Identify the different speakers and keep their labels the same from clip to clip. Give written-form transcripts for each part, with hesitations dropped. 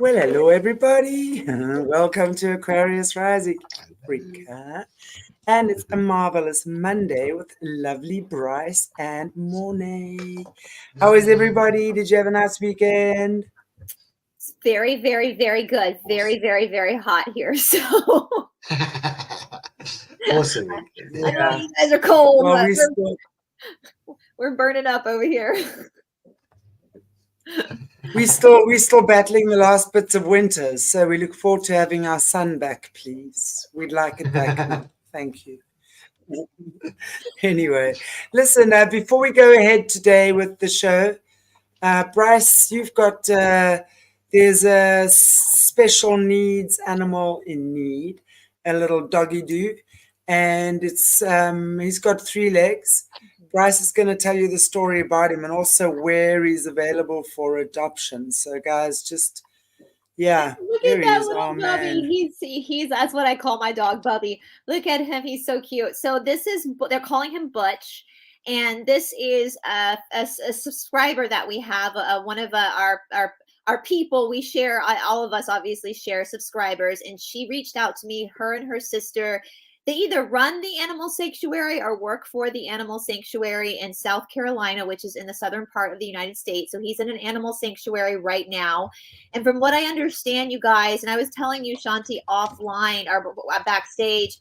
Speaker 1: Well, hello everybody. Welcome to Aquarius Rising Africa. And it's a marvelous Monday with lovely Bryce and Morné. How is everybody? Did you have a nice weekend?
Speaker 2: It's very, very, very good. Very, very, very hot here. So
Speaker 3: Awesome.
Speaker 2: I know
Speaker 1: Yeah.
Speaker 2: you guys are cold,
Speaker 1: Well,
Speaker 2: but
Speaker 1: we're
Speaker 2: we're burning up over here.
Speaker 1: still battling the last bits of winter, so we look forward to having our sun back, please. We'd like it back now. Thank you. Anyway, listen, before we go ahead today with the show, Bryce, you've got there's a special needs animal in need, a little doggy do, and it's he's got 3 legs. Bryce is going to tell you the story about him and also where he's available for adoption. So, guys, just yeah,
Speaker 2: Look
Speaker 1: there
Speaker 2: at
Speaker 1: he
Speaker 2: that
Speaker 1: is.
Speaker 2: little
Speaker 1: Oh
Speaker 2: Bubby.
Speaker 1: man,
Speaker 2: He's that's what I call my dog, Bubby. Look at him. He's so cute. So this is they're calling him Butch, and this is a subscriber that we have. One of our people we share. All of us obviously share subscribers, and she reached out to me. Her and her sister. They either run the animal sanctuary or work for the animal sanctuary in South Carolina, which is in the southern part of the United States. So he's in an animal sanctuary right now. And from what I understand, you guys, and I was telling you, Shanti, offline or backstage,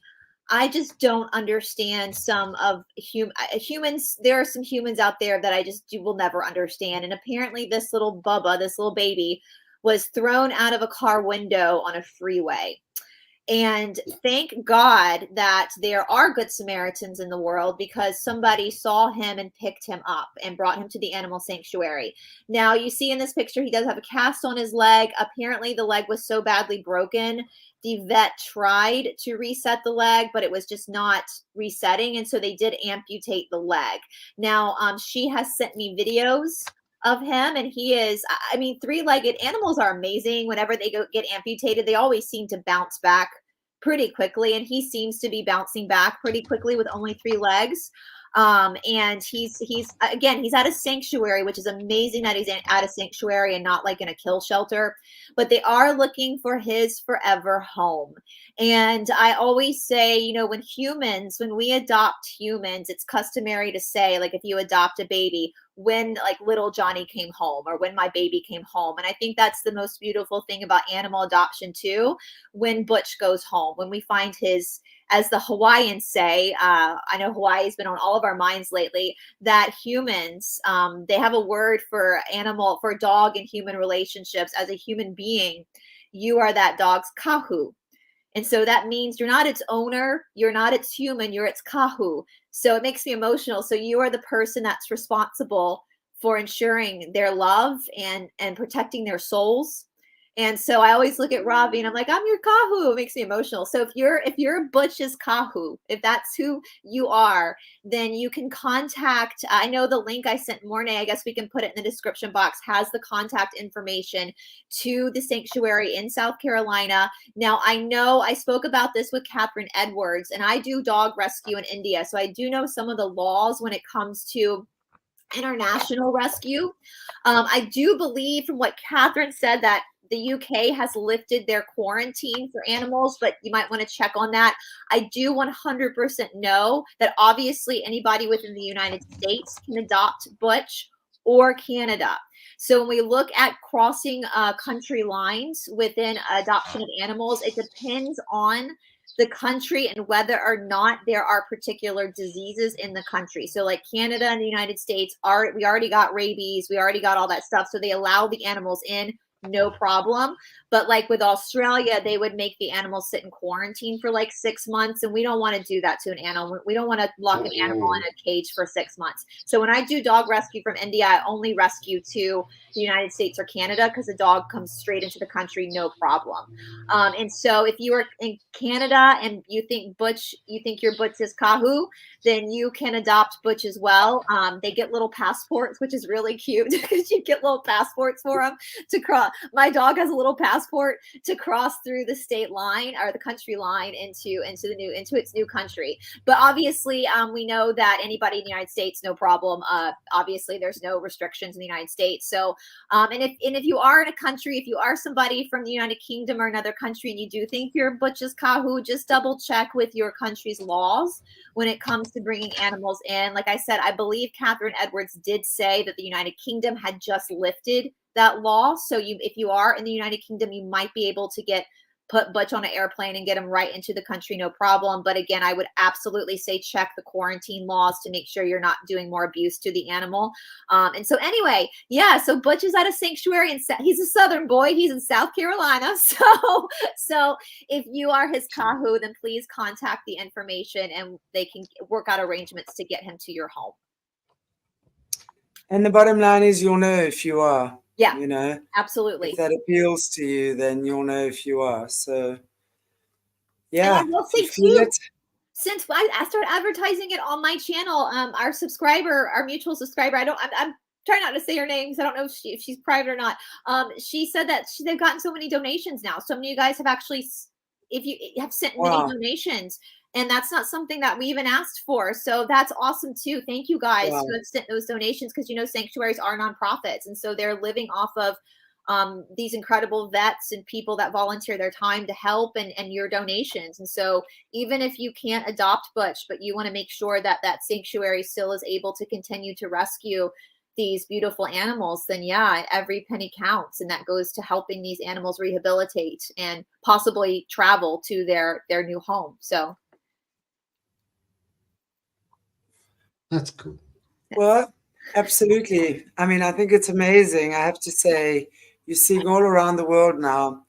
Speaker 2: I just don't understand some of humans. There are some humans out there that will never understand. And apparently this little Bubba, this little baby, was thrown out of a car window on a freeway. And thank God that there are good Samaritans in the world, because somebody saw him and picked him up and brought him to the animal sanctuary. Now, you see in this picture, he does have a cast on his leg. Apparently, the leg was so badly broken, the vet tried to reset the leg, but it was just not resetting. And so they did amputate the leg. Now, she has sent me videos of him, and he is, I mean, 3-legged animals are amazing. Whenever they get amputated, they always seem to bounce back pretty quickly, and he seems to be bouncing back pretty quickly with only 3 legs. And he's again, he's at a sanctuary, which is amazing that he's at a sanctuary and not like in a kill shelter, but they are looking for his forever home. And I always say, you know, when we adopt humans, it's customary to say, like, if you adopt a baby, when like little Johnny came home, or when my baby came home. And I think that's the most beautiful thing about animal adoption too, when Butch goes home, when we find his, as the Hawaiians say, I know Hawaii's been on all of our minds lately, that humans, they have a word for dog and human relationships. As a human being, you are that dog's kahu. And so that means you're not its owner, you're not its human, you're its kahu. So it makes me emotional. So you are the person that's responsible for ensuring their love and protecting their souls. And so I always look at Robbie and I'm like, I'm your kahu. It makes me emotional. So if you're Butch's kahu, if that's who you are, then you can contact, I know the link I sent Morné, I guess we can put it in the description box, has the contact information to the sanctuary in South Carolina. Now, I know I spoke about this with Catherine Edwards, and I do dog rescue in India. So I do know some of the laws when it comes to international rescue. I do believe from what Catherine said that the UK has lifted their quarantine for animals, but you might want to check on that. I do 100% know that obviously anybody within the United States can adopt Butch, or Canada. So when we look at crossing country lines within adoption of animals, it depends on the country and whether or not there are particular diseases in the country. So like Canada and the United States, we already got rabies, we already got all that stuff. So they allow the animals in, no problem. But like with Australia, they would make the animals sit in quarantine for like 6 months. And we don't want to do that to an animal. We don't want to lock an animal in a cage for 6 months. So when I do dog rescue from India, I only rescue to the United States or Canada, because the dog comes straight into the country, no problem. And so if you are in Canada and you think your Butch is kahu, then you can adopt Butch as well. They get little passports, which is really cute, because you get little passports for them to cross my dog has a little passport to cross through the state line or the country line into its new country. But obviously, we know that anybody in the United States, no problem. Obviously, there's no restrictions in the United States. So, and if you are in a country, if you are somebody from the United Kingdom or another country, and you do think you're Butch's Kahu, just double check with your country's laws when it comes to bringing animals in. Like I said, I believe Catherine Edwards did say that the United Kingdom had just lifted that law. So if you are in the United Kingdom, you might be able to put Butch on an airplane and get him right into the country, no problem. But again, I would absolutely say check the quarantine laws to make sure you're not doing more abuse to the animal. And so anyway, yeah, so Butch is at a sanctuary, and he's a Southern boy. He's in South Carolina. So if you are his Kahu, then please contact the information and they can work out arrangements to get him to your home.
Speaker 1: And the bottom line is you'll know if you are.
Speaker 2: Yeah,
Speaker 1: you know,
Speaker 2: absolutely.
Speaker 1: If that appeals to you, then you'll know if you are. So, yeah.
Speaker 2: And I will say too, since I started advertising it on my channel, our mutual subscriber, I'm trying not to say her name because I don't know if she's private or not. She said that they've gotten so many donations now. So many of you guys have actually, if you have sent many donations. And that's not something that we even asked for. So that's awesome too. Thank you guys who have sent those donations, because sanctuaries are nonprofits. And so they're living off of these incredible vets and people that volunteer their time to help and your donations. And so even if you can't adopt Butch, but you want to make sure that that sanctuary still is able to continue to rescue these beautiful animals, then yeah, every penny counts, and that goes to helping these animals rehabilitate and possibly travel to their new home. So
Speaker 3: that's cool.
Speaker 1: Well, absolutely. I mean, I think it's amazing. I have to say, you're seeing all around the world now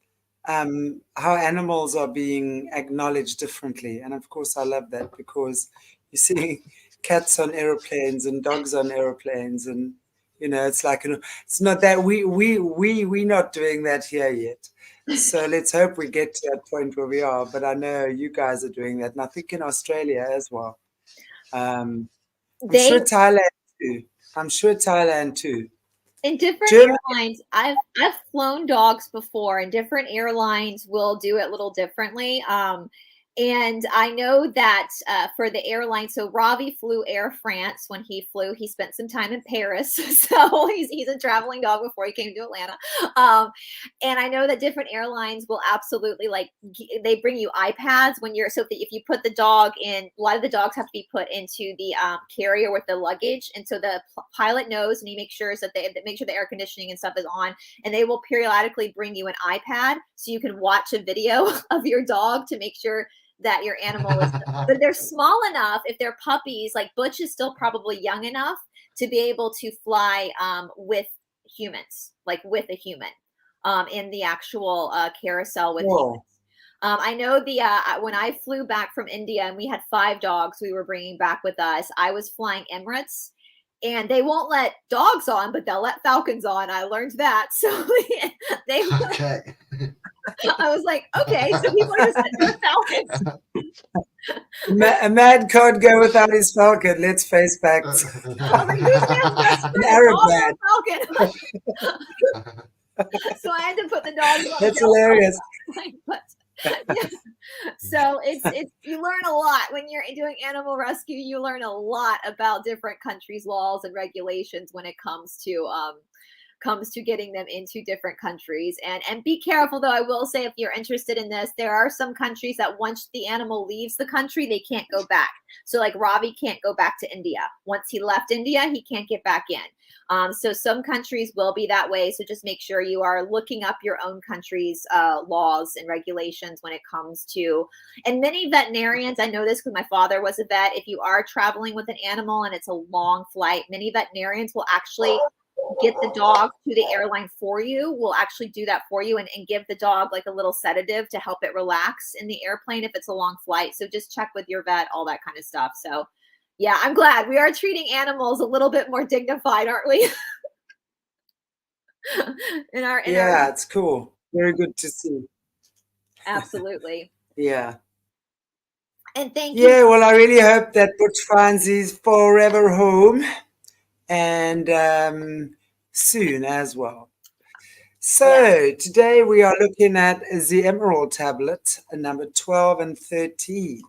Speaker 1: how animals are being acknowledged differently. And of course, I love that, because you're seeing cats on airplanes and dogs on airplanes. And, it's like, it's not that we're not doing that here yet. So let's hope we get to that point where we are. But I know you guys are doing that. And I think in Australia as well. I'm sure Thailand too.
Speaker 2: In different airlines, I've flown dogs before, and different airlines will do it a little differently. And I know that for the airline, so Ravi flew Air France. When he flew, he spent some time in Paris. So he's a traveling dog before he came to Atlanta. And I know that different airlines will absolutely, they bring you iPads when if you put the dog in, a lot of the dogs have to be put into the carrier with the luggage. And so the pilot knows, and he makes sure that they make sure the air conditioning and stuff is on, and they will periodically bring you an iPad so you can watch a video of your dog to make sure that your animal is, but they're small enough. If they're puppies, like Butch is still probably young enough to be able to fly with humans, like with a human in the actual carousel with humans. I know when I flew back from India and we had 5 dogs we were bringing back with us, I was flying Emirates, and they won't let dogs on, but they'll let falcons on. I learned that. So they
Speaker 3: okay.
Speaker 2: I was like, okay, so people are just with falcons.
Speaker 1: A man can't go without his falcon. Let's face facts.
Speaker 2: I was like, who's
Speaker 1: an Arab man.
Speaker 2: Falcon. So I had to put the dogs on.
Speaker 1: That's hilarious.
Speaker 2: So it's you learn a lot when you're doing animal rescue. You learn a lot about different countries' laws and regulations when it comes to getting them into different countries. And be careful, though. I will say, if you're interested in this, there are some countries that once the animal leaves the country, they can't go back. So like Ravi can't go back to India. Once he left India, he can't get back in. So some countries will be that way. So just make sure you are looking up your own country's laws and regulations when it comes to, and many veterinarians, I know this because my father was a vet. If you are traveling with an animal and it's a long flight, many veterinarians will actually get the dog to the airline for you. We'll actually do that for you and give the dog like a little sedative to help it relax in the airplane if it's a long flight. So just check with your vet, all that kind of stuff. So yeah, I'm glad we are treating animals a little bit more dignified, aren't we?
Speaker 1: It's cool. Very good to see.
Speaker 2: Absolutely.
Speaker 1: Yeah.
Speaker 2: And thank you.
Speaker 1: Yeah, well, I really hope that Butch finds his forever home, and soon as well. So today we are looking at the Emerald tablet, number 12 and 13.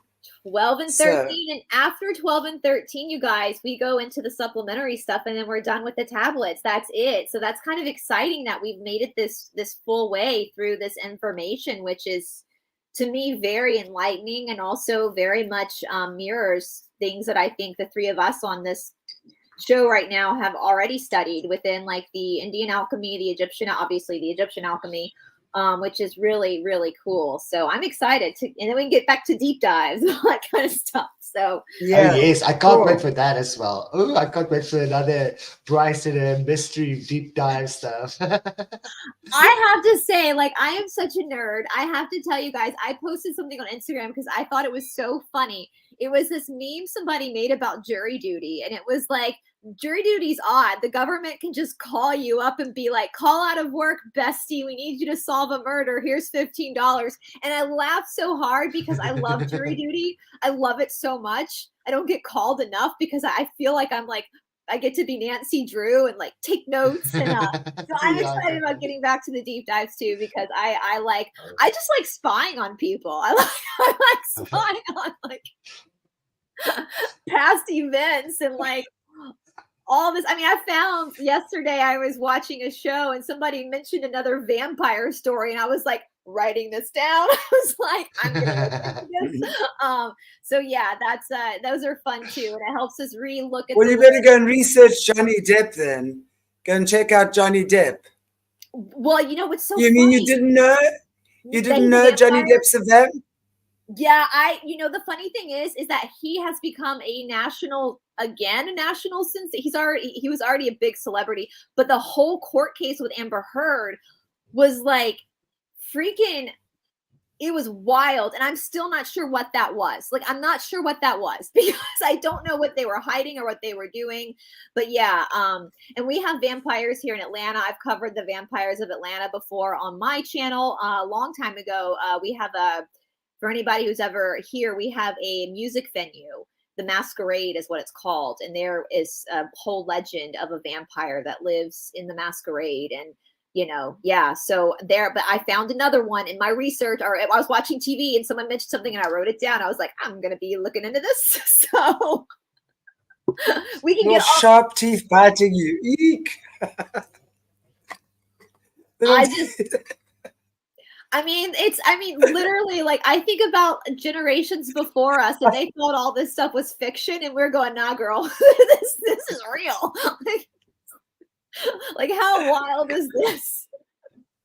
Speaker 2: 12 and 13, and after 12 and 13, you guys, we go into the supplementary stuff, and then we're done with the tablets. That's it. So that's kind of exciting that we've made it this full way through this information, which is, to me, very enlightening, and also very much mirrors things that I think the three of us on this show right now have already studied within, like, the Indian alchemy, the Egyptian alchemy, which is really, really cool. So I'm excited to, and then we can get back to deep dives and all that kind of stuff. So
Speaker 3: yeah, oh, yes, I can't wait for that as well. Oh, I can't wait for another BRICE and a mystery deep dive stuff.
Speaker 2: I have to say, like, I am such a nerd. I have to tell you guys, I posted something on Instagram because I thought it was so funny. It was this meme somebody made about jury duty, and it was like, jury duty's odd. The government can just call you up and be like, call out of work, bestie. We need you to solve a murder. Here's $15. And I laughed so hard because I love jury duty. I love it so much. I don't get called enough because I feel like I'm like, I get to be Nancy Drew and like take notes. And so I'm excited about getting back to the deep dives too, because I just like spying on people. I like spying on like past events and like all this. I mean, I found yesterday I was watching a show and somebody mentioned another vampire story, and I was like writing this down. I was like, I'm gonna look this. So yeah, that's those are fun too, and it helps us re-look at.
Speaker 1: Well, you better go and research Johnny Depp then. Go and check out Johnny Depp.
Speaker 2: Well, you know what's so
Speaker 1: You mean you didn't know? You didn't know Johnny Depp's a vamp?
Speaker 2: Yeah, you know, the funny thing is that he has become a national since he was already a big celebrity, but the whole court case with Amber Heard was like freaking, it was wild. And I'm still not sure what that was. Like, I'm not sure what that was because I don't know what they were hiding or what they were doing. But yeah, and we have vampires here in Atlanta. I've covered the vampires of Atlanta before on my channel a long time ago. We have for anybody who's ever here, we have a music venue. The Masquerade is what it's called. And there is a whole legend of a vampire that lives in the Masquerade. And, you know, yeah, so there, but I found another one in my research, or I was watching TV and someone mentioned something and I wrote it down. I was like, I'm going to be looking into this. So we can get
Speaker 1: sharp teeth biting you. Eek.
Speaker 2: I mean, literally, like, I think about generations before us and they thought all this stuff was fiction and we're going, nah, girl, this is real. Like, how wild is this?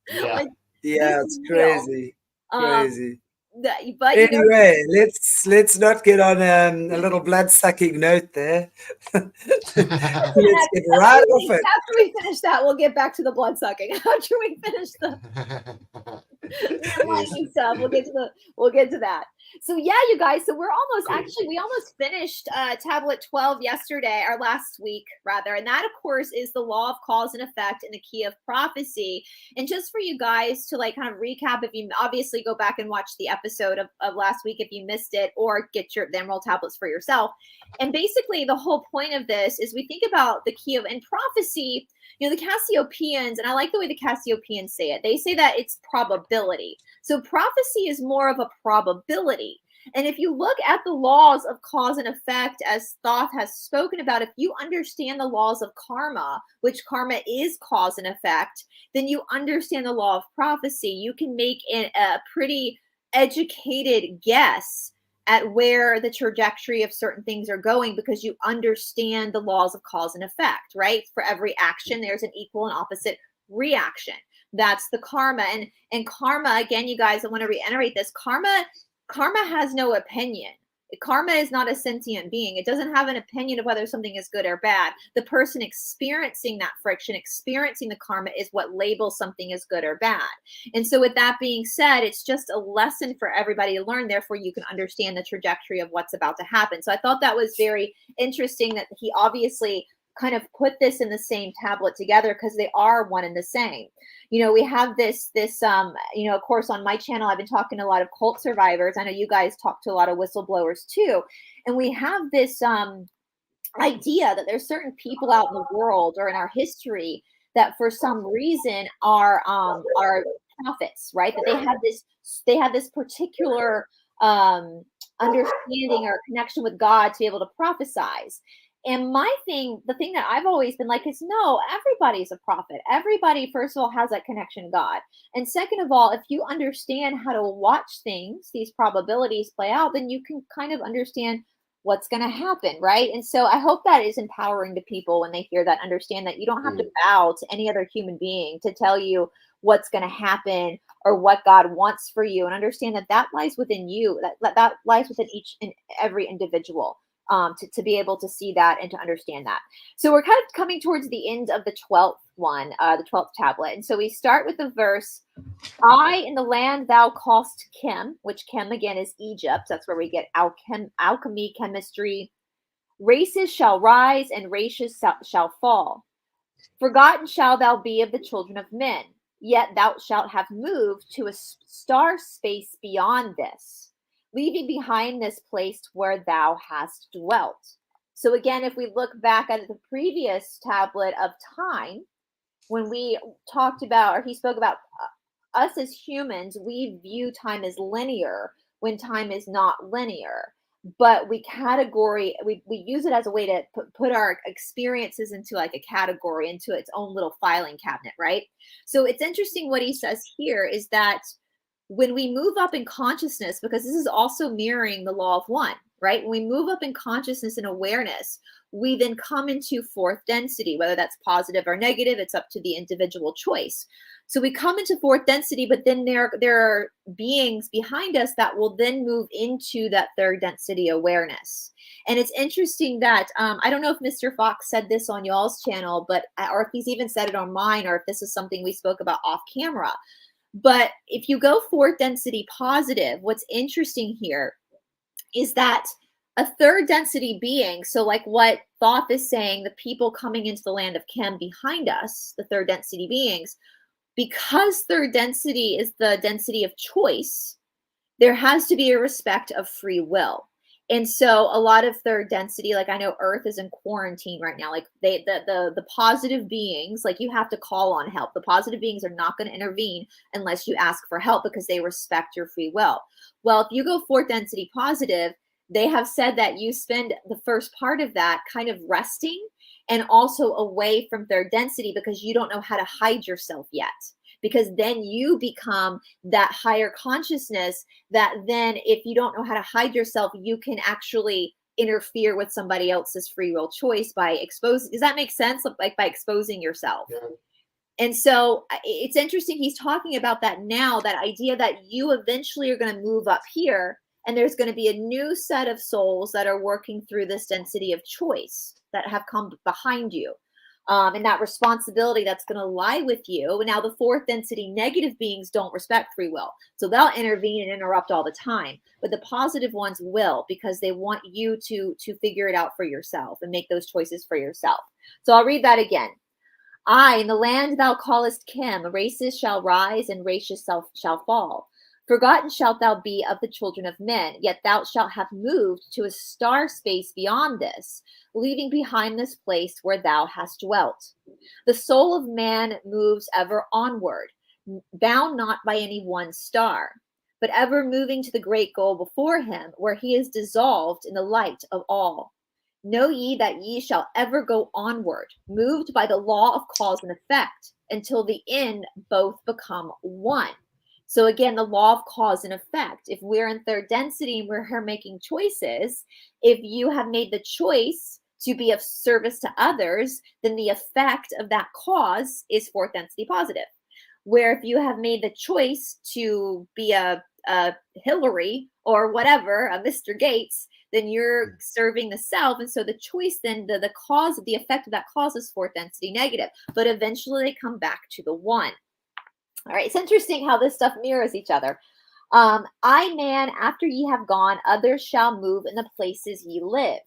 Speaker 3: Yeah,
Speaker 2: like,
Speaker 1: yeah, it's crazy. Crazy.
Speaker 2: But
Speaker 1: anyway, let's not get on a little blood-sucking note there. Let's get right off it.
Speaker 2: After we finish that, we'll get back to the blood-sucking. After we finish the enlightening stuff, we'll get to that. So yeah, you guys, so we're almost we almost finished tablet 12 yesterday, or last week rather, and that of course is the law of cause and effect and the key of prophecy. And just for you guys to like kind of recap, if you obviously go back and watch the episode of last week if you missed it, or get the Emerald tablets for yourself. And basically the whole point of this is we think about the key of, and prophecy, you know, the Cassiopeans, and I like the way the Cassiopeans say it. They say that it's probability. So prophecy is more of a probability. And if you look at the laws of cause and effect, as Thoth has spoken about, if you understand the laws of karma, which karma is cause and effect, then you understand the law of prophecy. You can make a pretty educated guess at where the trajectory of certain things are going because you understand the laws of cause and effect, right? For every action, there's an equal and opposite reaction. That's the karma. And karma, again, you guys, I want to reiterate this. Karma has no opinion. Karma is not a sentient being. It doesn't have an opinion of whether something is good or bad. The person experiencing that friction, experiencing the karma, is what labels something as good or bad. And so with that being said, it's just a lesson for everybody to learn. Therefore, you can understand the trajectory of what's about to happen. So I thought that was very interesting that he obviously kind of put this in the same tablet together because they are one and the same. You know, we have this, you know, of course, on my channel, I've been talking to a lot of cult survivors. I know you guys talk to a lot of whistleblowers too. And we have this idea that there's certain people out in the world or in our history that for some reason are prophets, right? That they have this particular understanding or connection with God to be able to prophesize. And the thing that I've always been like is, no, everybody's a prophet. Everybody, first of all, has that connection to God. And second of all, if you understand how to watch things, these probabilities play out, then you can kind of understand what's going to happen, right? And so I hope that is empowering to people when they hear that, understand that you don't have to bow to any other human being to tell you what's going to happen or what God wants for you, and understand that that lies within you, that lies within each and every individual. To be able to see that and to understand that. So we're kind of coming towards the end of the 12th one, the 12th tablet. And so we start with the verse, I in the land thou callest Chem, which Chem again is Egypt. That's where we get alchemy, chemistry. Races shall rise and races shall fall. Forgotten shall thou be of the children of men, yet thou shalt have moved to a star space beyond this, leaving behind this place where thou hast dwelt. So again, if we look back at the previous tablet of time, when we talked about, or he spoke about us as humans, we view time as linear when time is not linear. But we use it as a way to put our experiences into like a category, into its own little filing cabinet, right? So it's interesting what he says here is that when we move up in consciousness, because this is also mirroring the law of one, right? When we move up in consciousness and awareness, we then come into fourth density, whether that's positive or negative, it's up to the individual choice. So we come into fourth density, but then there are beings behind us that will then move into that third density awareness. And it's interesting that, I don't know if Mr. Fox said this on y'all's channel, or if he's even said it on mine, or if this is something we spoke about off camera. But if you go fourth density positive, what's interesting here is that a third density being, so like what Thoth is saying, the people coming into the land of Chem behind us, the third density beings, because third density is the density of choice, there has to be a respect of free will. And so a lot of third density, like I know Earth is in quarantine right now, like the positive beings, like you have to call on help. The positive beings are not going to intervene unless you ask for help because they respect your free will. Well, if you go fourth density positive, they have said that you spend the first part of that kind of resting and also away from third density because you don't know how to hide yourself yet. Because then you become that higher consciousness that then if you don't know how to hide yourself, you can actually interfere with somebody else's free will choice by exposing. Does that make sense? Like by exposing yourself. Yeah. And so it's interesting. He's talking about that now, that idea that you eventually are going to move up here and there's going to be a new set of souls that are working through this density of choice that have come behind you. And that responsibility that's going to lie with you. Now, the fourth density negative beings don't respect free will. So they'll intervene and interrupt all the time. But the positive ones will, because they want you to figure it out for yourself and make those choices for yourself. So I'll read that again. I, in the land thou callest Chem, races shall rise and races shall fall. Forgotten shalt thou be of the children of men, yet thou shalt have moved to a star space beyond this, leaving behind this place where thou hast dwelt. The soul of man moves ever onward, bound not by any one star, but ever moving to the great goal before him, where he is dissolved in the light of all. Know ye that ye shall ever go onward, moved by the law of cause and effect, until the end both become one. So again, the law of cause and effect. If we're in third density and we're here making choices, if you have made the choice to be of service to others, then the effect of that cause is fourth density positive. Where if you have made the choice to be a Hillary or whatever, a Mr. Gates, then you're serving the self. And so the choice, then the cause of the effect of that cause is fourth density negative. But eventually they come back to the one. All right, it's interesting how this stuff mirrors each other. I, man, after ye have gone, others shall move in the places ye lived.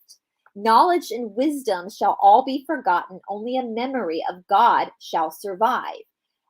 Speaker 2: Knowledge and wisdom shall all be forgotten. Only a memory of God shall survive.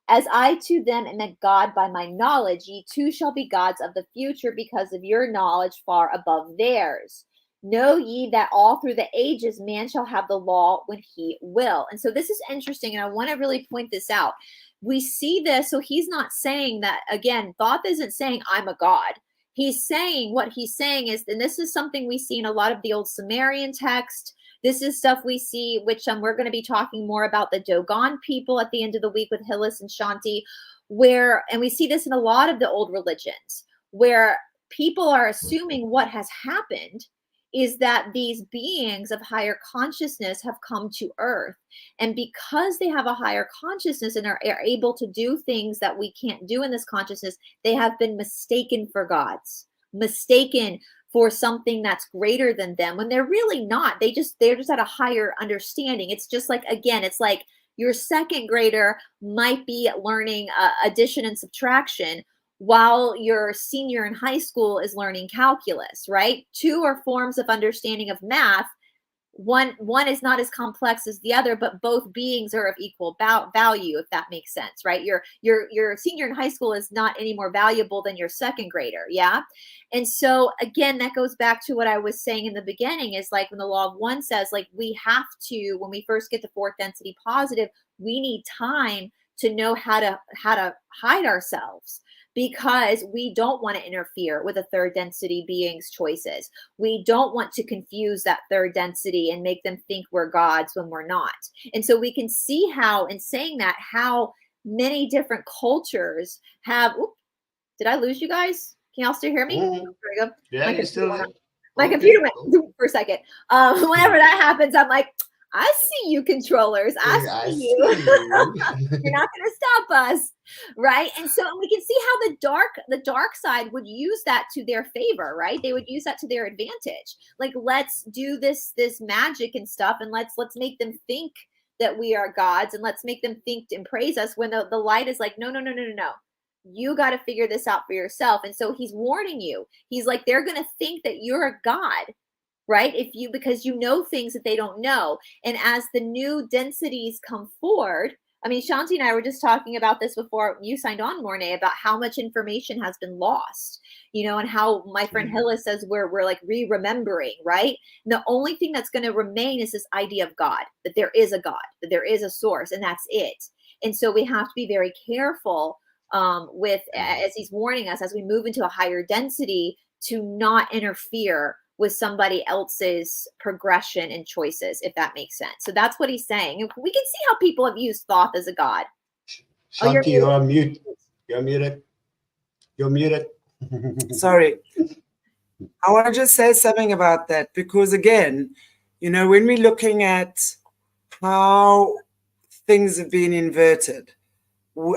Speaker 2: As I to them am a God by my knowledge, ye too shall be gods of the future because of your knowledge far above theirs. Know ye that all through the ages man shall have the law when he will. And so this is interesting, and I want to really point this out. We see this, so he's not saying that, again, Thoth isn't saying I'm a god. He's saying, what he's saying is, and this is something we see in a lot of the old Sumerian text. This is stuff we see, which we're going to be talking more about the Dogon people at the end of the week with Hillis and Shanti, where, and we see this in a lot of the old religions, where people are assuming what has happened is that these beings of higher consciousness have come to earth. And because they have a higher consciousness and are able to do things that we can't do in this consciousness, they have been mistaken for gods, mistaken for something that's greater than them, when they're really not. They're just at a higher understanding. It's just like, again, it's like your second grader might be learning addition and subtraction, while your senior in high school is learning calculus, right? Two are forms of understanding of math. One is not as complex as the other, but both beings are of equal value, if that makes sense, right? Your senior in high school is not any more valuable than your second grader, yeah? And so, again, that goes back to what I was saying in the beginning, is like when the law of one says, like, we have to, when we first get to fourth density positive, we need time to know how to hide ourselves, because we don't want to interfere with a third density being's choices. We don't want to confuse that third density and make them think we're gods when we're not. And so we can see how, in saying that, how many different cultures have, did I lose you guys? Can y'all still hear me?
Speaker 3: Mm.
Speaker 2: There we go.
Speaker 3: Yeah, you're still there.
Speaker 2: My computer went for a second. Whenever that happens, I'm like, I see you, controllers. I see you. You're not going to stop us, right? And so we can see how the dark side would use that to their favor, right? They would use that to their advantage. Like, let's do this magic and stuff, and let's make them think that we are gods, and let's make them think and praise us, when the light is like, no. You got to figure this out for yourself. And so he's warning you. He's like, they're going to think that you're a god, right? Because you know things that they don't know. And as the new densities come forward, I mean, Shanti and I were just talking about this before you signed on, Morné, about how much information has been lost, and how my friend Hillis says we're like remembering, right? And the only thing that's going to remain is this idea of God, that there is a God, that there is a source, and that's it. And so we have to be very careful with, as he's warning us, as we move into a higher density, to not interfere with somebody else's progression and choices, if that makes sense. So that's what he's saying. We can see how people have used Thoth as a god.
Speaker 3: Shanti, you're on mute. You're muted. You're muted.
Speaker 1: Sorry. I want to just say something about that, because again, when we're looking at how things have been inverted,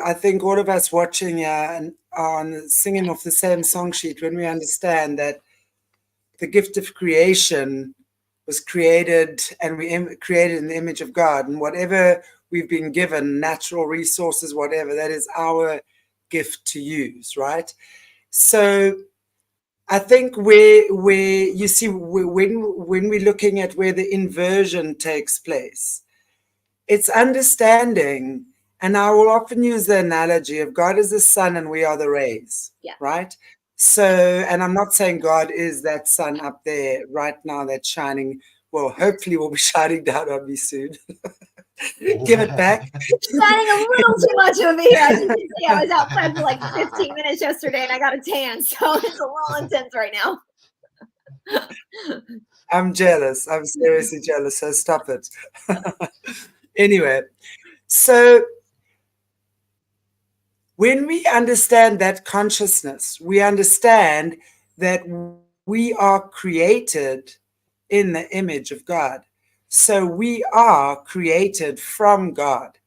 Speaker 1: I think all of us watching and on singing off the same song sheet, when we understand that the gift of creation was created, and we created in the image of God, and whatever we've been given, natural resources, whatever, that is our gift to use, right? So I think where you see, when we're looking at where the inversion takes place, it's understanding, and I will often use the analogy of God is the sun and we are the rays, right? So, and I'm not saying God is that sun up there right now that's shining. Well, hopefully will be shining down on me soon. Give it back.
Speaker 2: Shining a little too much over here. As you can see, I was outside for like 15 minutes yesterday and I got a tan, so it's a little intense right now.
Speaker 1: I'm jealous. I'm seriously jealous, so stop it. Anyway, so when we understand that consciousness, we understand that we are created in the image of God. So we are created from God.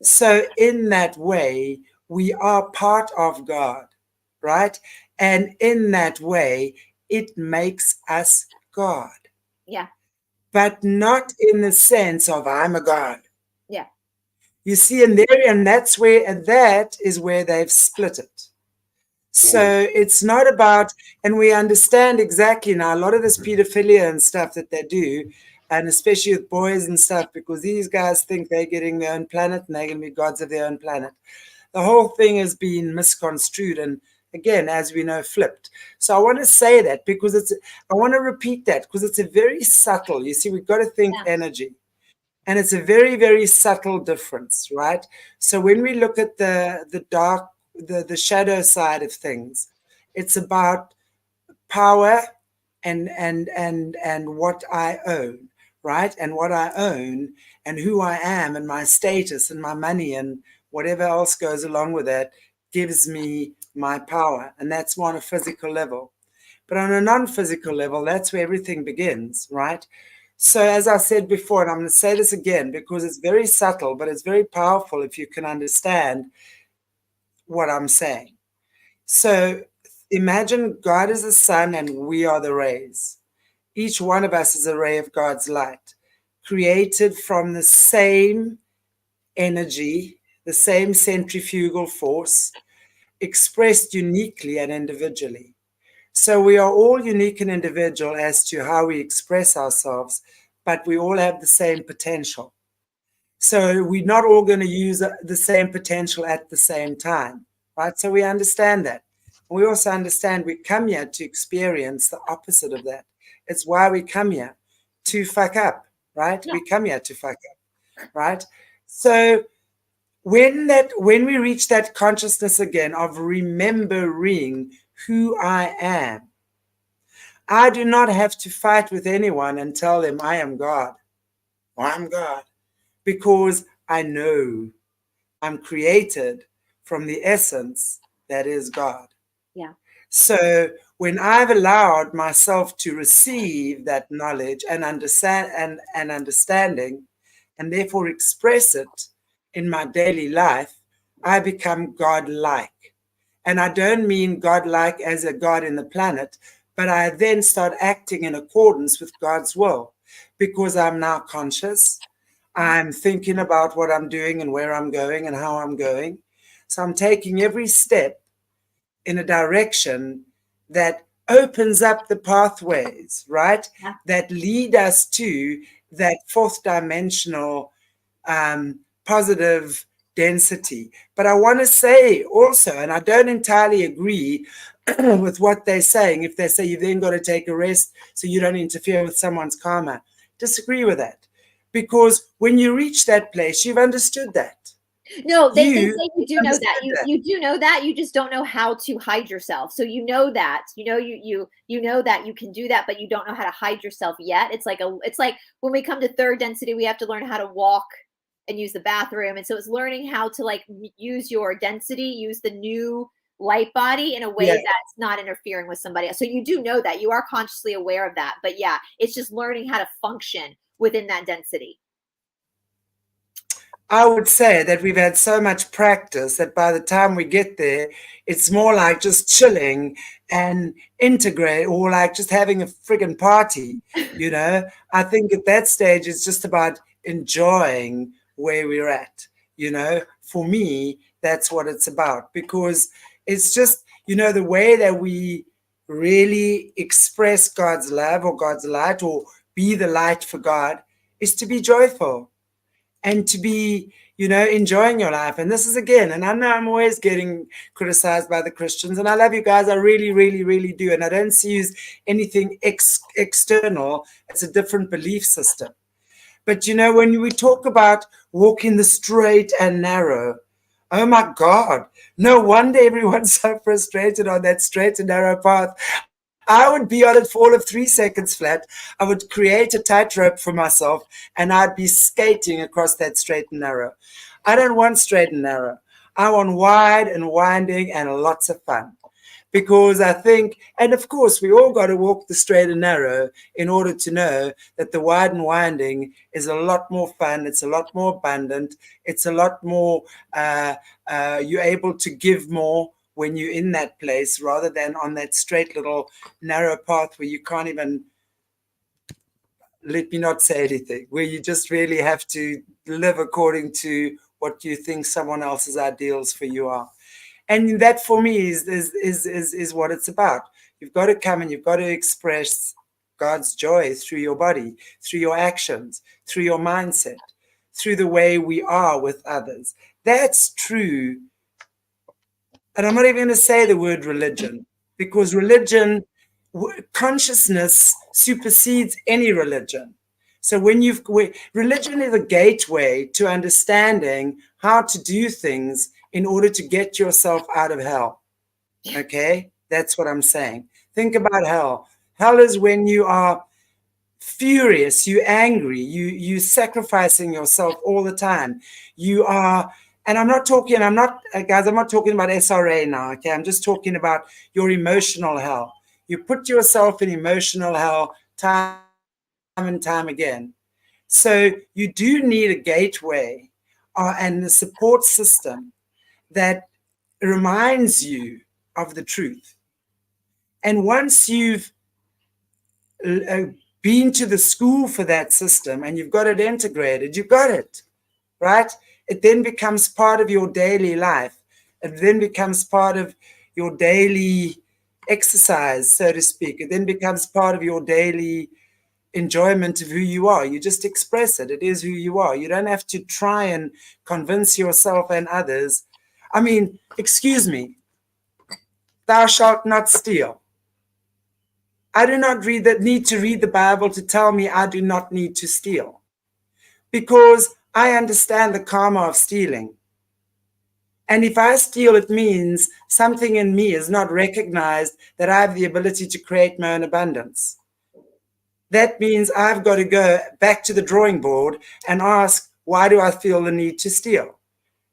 Speaker 1: So in that way, we are part of God, right? And in that way, it makes us God.
Speaker 2: Yeah.
Speaker 1: But not in the sense of I'm a God.
Speaker 2: Yeah.
Speaker 1: You see, and that is where they've split it. So it's not about, and we understand exactly now, a lot of this pedophilia and stuff that they do, and especially with boys and stuff, because these guys think they're getting their own planet and they're going to be gods of their own planet. The whole thing has been misconstrued. And again, as we know, flipped. So I want to say that because I want to repeat that because it's a very subtle, you see, we've got to think energy. And it's a very, very subtle difference, right? So when we look at the dark, the shadow side of things, it's about power and what I own, right? And what I own and who I am and my status and my money and whatever else goes along with that gives me my power. And that's more on a physical level. But on a non-physical level, that's where everything begins, right? So as I said before, and I'm going to say this again because it's very subtle, but it's very powerful if you can understand what I'm saying. So imagine God is the sun and we are the rays. Each one of us is a ray of God's light, created from the same energy, the same centrifugal force, expressed uniquely and individually. So we are all unique and individual as to how we express ourselves, but we all have the same potential. So we're not all going to use the same potential at the same time, right? So we understand that. We also understand we come here to experience the opposite of that. It's why we come here, to fuck up, right? We come here to fuck up, right? So when we reach that consciousness again of remembering who I am, I do not have to fight with anyone and tell them I am God or I'm God, because I know I'm created from the essence that is God.
Speaker 2: Yeah.
Speaker 1: So when I've allowed myself to receive that knowledge and understand and understanding, and therefore express it in my daily life, I become God-like. And I don't mean God-like as a God in the planet, but I then start acting in accordance with God's will because I'm now conscious. I'm thinking about what I'm doing and where I'm going and how I'm going. So I'm taking every step in a direction that opens up the pathways, right?
Speaker 2: Yeah.
Speaker 1: That lead us to that fourth dimensional positive density. But I want to say also, and I don't entirely agree with what they're saying, if they say you've then got to take a rest so you don't interfere with someone's karma. Disagree with that. Because when you reach that place, you've understood that.
Speaker 2: No, they say you do know that.
Speaker 1: that.
Speaker 2: You do know that. You just don't know how to hide yourself. So you know that. You know that you can do that, but you don't know how to hide yourself yet. It's like when we come to third density, we have to learn how to walk and use the bathroom. And so it's learning how to like use your density, use the new light body in a way that's not interfering with somebody else. So you do know that. You are consciously aware of that. But yeah, it's just learning how to function within that density.
Speaker 1: I would say that we've had so much practice that by the time we get there, it's more like just chilling and integrate, or like just having a friggin' party, you know? I think at that stage, it's just about enjoying where we're at, you know? For me, that's what it's about, because it's just, you know, the way that we really express God's love or God's light or be the light for God is to be joyful and to be, you know, enjoying your life. And this is again, and I know I'm always getting criticized by the Christians, and I love you guys. I really, really, really do. And I don't see you as anything external. It's a different belief system. But, you know, when we talk about walking the straight and narrow, oh my God, no wonder everyone's so frustrated on that straight and narrow path. I would be on it for all of 3 seconds flat. I would create a tightrope for myself and I'd be skating across that straight and narrow. I don't want straight and narrow. I want wide and winding and lots of fun. Because I think, and of course, we all got to walk the straight and narrow in order to know that the wide and winding is a lot more fun. It's a lot more abundant. It's a lot more, you're able to give more when you're in that place rather than on that straight little narrow path where you can't even, let me not say anything, where you just really have to live according to what you think someone else's ideals for you are. And that for me is what it's about. You've got to come and you've got to express God's joy through your body, through your actions, through your mindset, through the way we are with others. That's true And I'm not even going to say the word religion, because religion, consciousness supersedes any religion. So religion is a gateway to understanding how to do things in order to get yourself out of hell. Okay? That's what I'm saying. Think about hell. Hell is when you are furious, you're angry, you sacrificing yourself all the time. You are, and I'm not talking about SRA now, okay? I'm just talking about your emotional hell. You put yourself in emotional hell time and time again. So you do need a gateway and a support system that reminds you of the truth. And once you've been to the school for that system and you've got it integrated, you got it, right? It then becomes part of your daily life. It then becomes part of your daily exercise, so to speak. It then becomes part of your daily enjoyment of who you are. You just express it. It is who you are. You don't have to try and convince yourself and others. I mean, excuse me, thou shalt not steal. I do not need to read the Bible to tell me I do not need to steal, because I understand the karma of stealing. And if I steal, it means something in me is not recognized that I have the ability to create my own abundance. That means I've got to go back to the drawing board and ask, why do I feel the need to steal?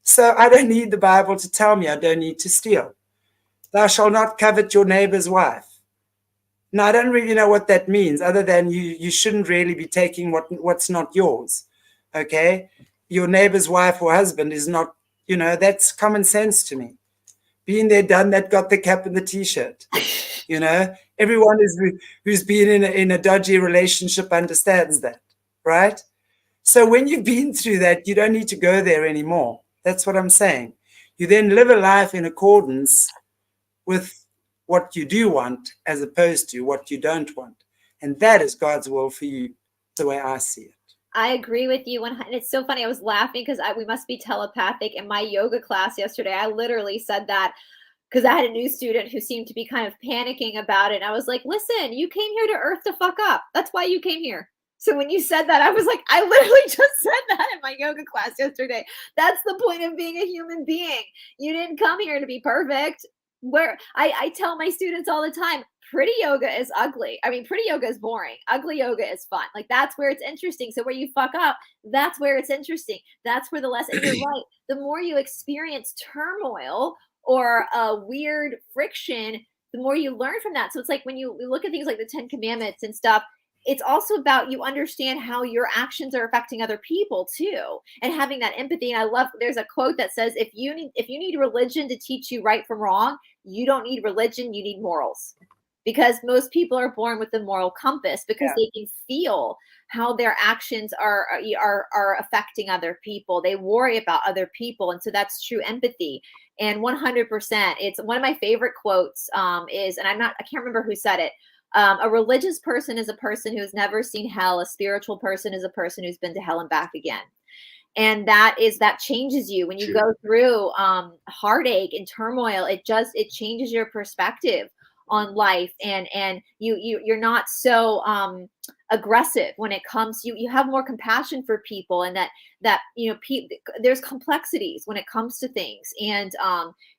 Speaker 1: So I don't need the Bible to tell me I don't need to steal. Thou shalt not covet your neighbor's wife. Now, I don't really know what that means, other than you shouldn't really be taking what's not yours, okay? Your neighbor's wife or husband is not, that's common sense to me. Been there, done that, got the cap and the T-shirt. Everyone who's been in a dodgy relationship understands that, right? So when you've been through that, you don't need to go there anymore. That's what I'm saying. You then live a life in accordance with what you do want as opposed to what you don't want. And that is God's will for you, the way I see it.
Speaker 2: I agree with you. And it's so funny. I was laughing because we must be telepathic. In my yoga class yesterday, I literally said that because I had a new student who seemed to be kind of panicking about it. And I was like, listen, you came here to earth to fuck up. That's why you came here. So when you said that, I was like, I literally just said that in my yoga class yesterday. That's the point of being a human being. You didn't come here to be perfect. Where I tell my students all the time, pretty yoga is ugly. I mean, pretty yoga is boring. Ugly yoga is fun. Like, that's where it's interesting. So where you fuck up, that's where it's interesting. That's where the lesson, you're right. The more you experience turmoil or weird friction, the more you learn from that. So it's like when you look at things like the 10 Commandments and stuff, it's also about you understand how your actions are affecting other people too, and having that empathy. And I love, there's a quote that says, if you need religion to teach you right from wrong, you don't need religion, you need morals. Because most people are born with the moral compass, because they can feel how their actions are affecting other people. They worry about other people. And so that's true empathy. And 100%, it's one of my favorite quotes is, and I can't remember who said it. A religious person is a person who's never seen hell. A spiritual person is a person who's been to hell and back again. And that changes you when you go through heartache and turmoil. It changes your perspective on life, and you're not so aggressive when it comes. You have more compassion for people, and that there's complexities when it comes to things, and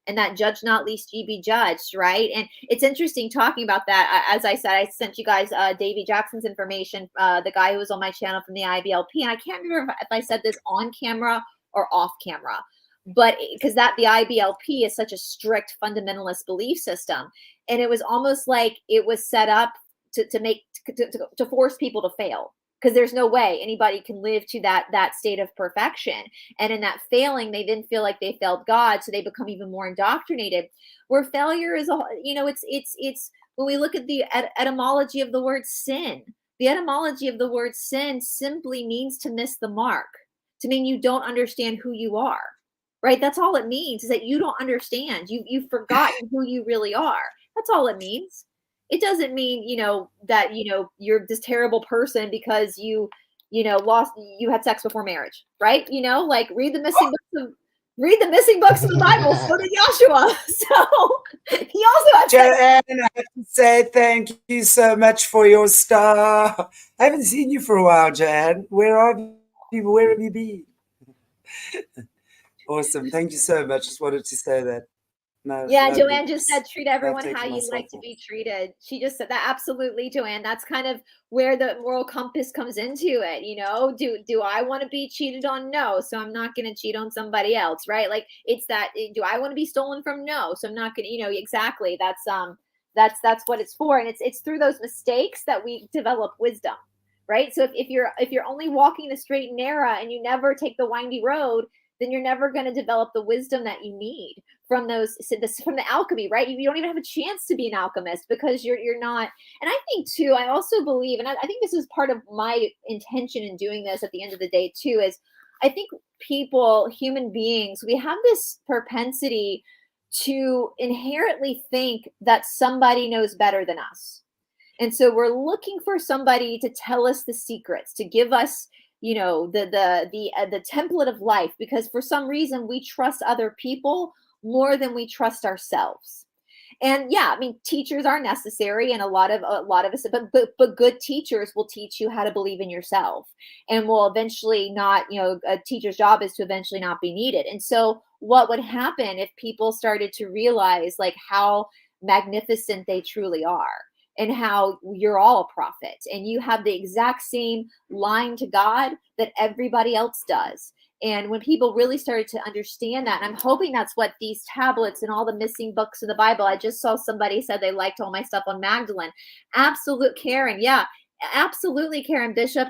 Speaker 2: that judge not lest ye be judged, right? And it's interesting talking about that. As I said, I sent you guys Davy Jackson's information, the guy who was on my channel from the IBLP, and I can't remember if I said this on camera or off camera, but because the IBLP is such a strict fundamentalist belief system, and it was almost like it was set up to force people to fail, because there's no way anybody can live to that state of perfection. And in that failing, they then feel like they failed God, so they become even more indoctrinated. Where failure is, it's when we look at the etymology of the word sin. The etymology of the word sin simply means to miss the mark, to mean you don't understand who you are. Right? That's all it means, is that you don't understand. You've forgotten who you really are. That's all it means. It doesn't mean, that, you're this terrible person because you had sex before marriage, right? Like, read the missing books read the missing books of the Bible. So did Joshua. So he also has
Speaker 1: Joanne, I have to say thank you so much for your star. I haven't seen you for a while, Joanne. Where are you? Where have you been? Awesome. Thank you so much. Just wanted to say that. No,
Speaker 2: yeah,
Speaker 1: no
Speaker 2: Joanne just
Speaker 1: leaks.
Speaker 2: said treat everyone how you'd like to be treated. She just said that. Absolutely, Joanne. That's kind of where the moral compass comes into it. You know, do I want to be cheated on? No, so I'm not going to cheat on somebody else, right? Like it's that. Do I want to be stolen from? No, so I'm not going to. You know, exactly. That's what it's for, and it's through those mistakes that we develop wisdom, right? So if you're only walking the straight and narrow and you never take the windy road, then you're never going to develop the wisdom that you need from from the alchemy, right? You don't even have a chance to be an alchemist because you're not. And I think too, I also believe, and I think this is part of my intention in doing this at the end of the day too, is I think people, human beings, we have this propensity to inherently think that somebody knows better than us. And so we're looking for somebody to tell us the secrets, to give us, you know, the template of life, because for some reason we trust other people more than we trust ourselves. And yeah, I mean, teachers are necessary, and a lot of us, but good teachers will teach you how to believe in yourself, and will eventually not, you know, a teacher's job is to eventually not be needed. And so what would happen if people started to realize like how magnificent they truly are, and how you're all a prophet and you have the exact same line to God that everybody else does. And when people really started to understand that, and I'm hoping that's what these tablets and all the missing books of the Bible, I just saw somebody said they liked all my stuff on Magdalene. Absolute Karen. Yeah, absolutely, Karen Bishop.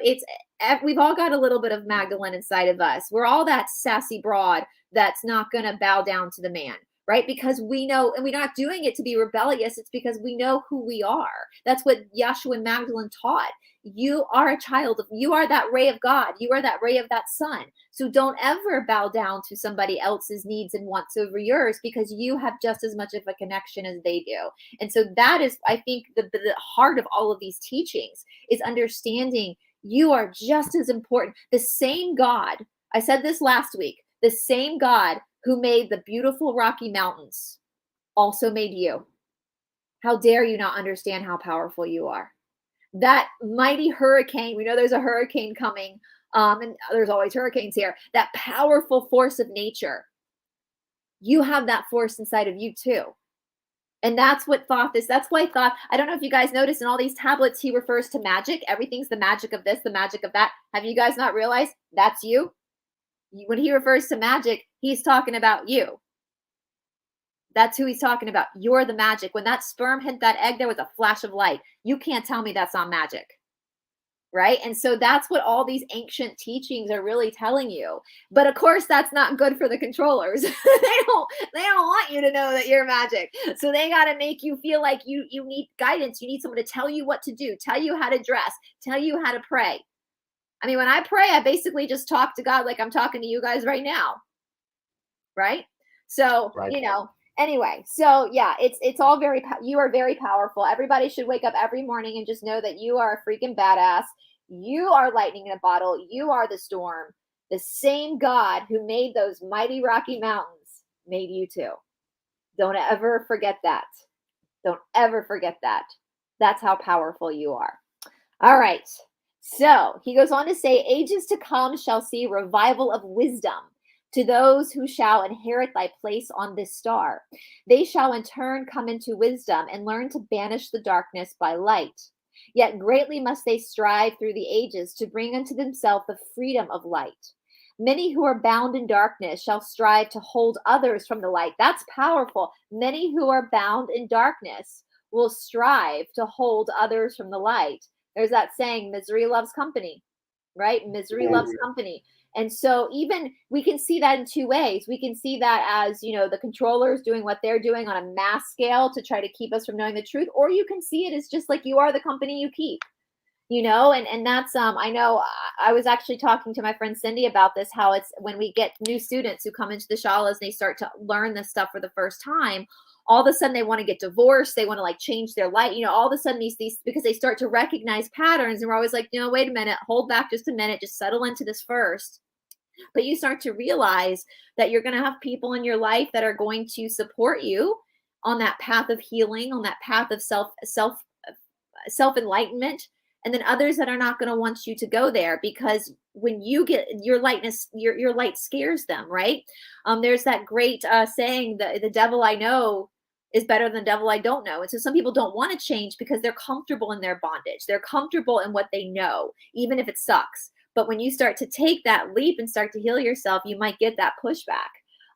Speaker 2: We've all got a little bit of Magdalene inside of us. We're all that sassy broad that's not going to bow down to the man. Right? Because we know, and we're not doing it to be rebellious. It's because we know who we are. That's what Yeshua and Magdalene taught. You are a child of, you are that ray of God. You are that ray of that sun. So don't ever bow down to somebody else's needs and wants over yours, because you have just as much of a connection as they do. And so that is, I think, the heart of all of these teachings is understanding you are just as important. The same God, I said this last week, the same God who made the beautiful Rocky Mountains also made you. How dare you not understand how powerful you are? That mighty hurricane, we know there's a hurricane coming, and there's always hurricanes here. That powerful force of nature, you have that force inside of you too. And that's what Thoth is. That's why Thoth, I don't know if you guys noticed in all these tablets, he refers to magic. Everything's the magic of this, the magic of that. Have you guys not realized that's you? When he refers to magic, he's talking about you. That's who he's talking about. You're the magic. When that sperm hit that egg, there was a flash of light. You can't tell me that's not magic. Right? And so that's what all these ancient teachings are really telling you. But of course, that's not good for the controllers. they don't want you to know that you're magic. So they got to make you feel like you need guidance. You need someone to tell you what to do, tell you how to dress, tell you how to pray. I mean, when I pray, I basically just talk to God like I'm talking to you guys right now. Right? So, right. You know, anyway, so yeah, it's all you are very powerful. Everybody should wake up every morning and just know that you are a freaking badass. You are lightning in a bottle. You are the storm. The same God who made those mighty Rocky Mountains made you too. Don't ever forget that. Don't ever forget that. That's how powerful you are. All right. So he goes on to say, ages to come shall see revival of wisdom to those who shall inherit thy place on this star. They shall in turn come into wisdom and learn to banish the darkness by light. Yet greatly must they strive through the ages to bring unto themselves the freedom of light. Many who are bound in darkness shall strive to hold others from the light. That's powerful. Many who are bound in darkness will strive to hold others from the light. There's that saying, misery loves company, right? Misery loves company. And so even we can see that in two ways. We can see that as, you know, the controllers doing what they're doing on a mass scale to try to keep us from knowing the truth. Or you can see it as just like you are the company you keep, you know, and that's, I know I was actually talking to my friend Cindy about this, how it's when we get new students who come into the shalas and they start to learn this stuff for the first time, all of a sudden they want to get divorced. They want to like change their life. You know, all of a sudden these, because they start to recognize patterns, and we're always like, you know, wait a minute, hold back just a minute, just settle into this first. But you start to realize that you're going to have people in your life that are going to support you on that path of healing, on that path of self enlightenment, and then others that are not going to want you to go there, because when you get your lightness, your light scares them, right? There's that great saying that the devil I know is better than the devil I don't know. And so some people don't want to change because they're comfortable in their bondage. They're comfortable in what they know, even if it sucks. But when you start to take that leap and start to heal yourself, you might get that pushback.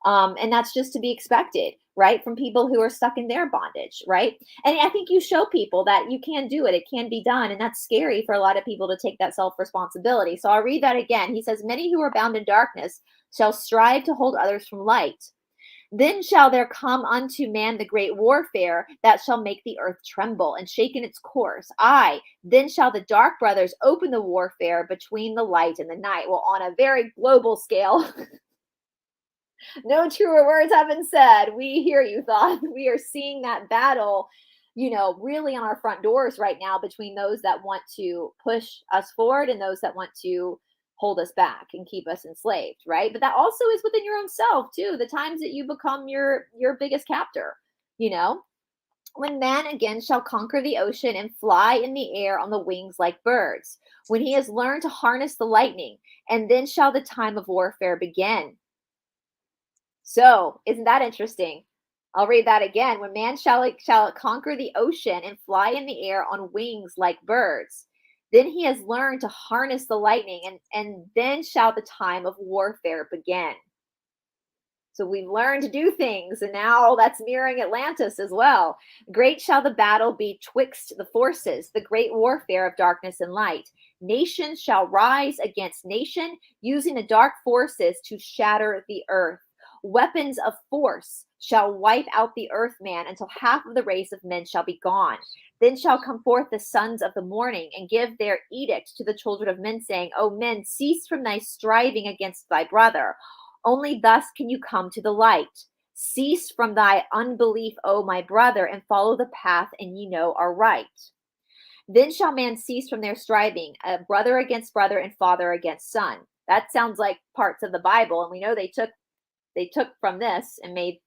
Speaker 2: And that's just to be expected, right? From people who are stuck in their bondage, right? And I think you show people that you can do it. It can be done. And that's scary for a lot of people to take that self-responsibility. So I'll read that again. He says, many who are bound in darkness shall strive to hold others from light. Then shall there come unto man the great warfare that shall make the earth tremble and shake in its course. Aye, then shall the dark brothers open the warfare between the light and the night. Well, on a very global scale, no truer words have been said. We hear you, thought. We are seeing that battle, really on our front doors right now between those that want to push us forward and those that want to hold us back and keep us enslaved, right? But that also is within your own self too. The times that you become your biggest captor, when man again shall conquer the ocean and fly in the air on the wings like birds, when he has learned to harness the lightning, and then shall the time of warfare begin. So isn't that interesting? I'll read that again. When man shall conquer the ocean and fly in the air on wings like birds, then he has learned to harness the lightning, and then shall the time of warfare begin. So we've learned to do things, and now that's mirroring Atlantis as well. Great shall the battle be twixt the forces, the great warfare of darkness and light. Nation shall rise against nation, using the dark forces to shatter the earth. Weapons of force shall wipe out the earth man until half of the race of men shall be gone. Then shall come forth the sons of the morning and give their edict to the children of men, saying, O men, cease from thy striving against thy brother. Only thus can you come to the light. Cease from thy unbelief, O my brother, and follow the path, and ye know are right. Then shall man cease from their striving, brother against brother and father against son. That sounds like parts of the Bible, and we know they took from this and made,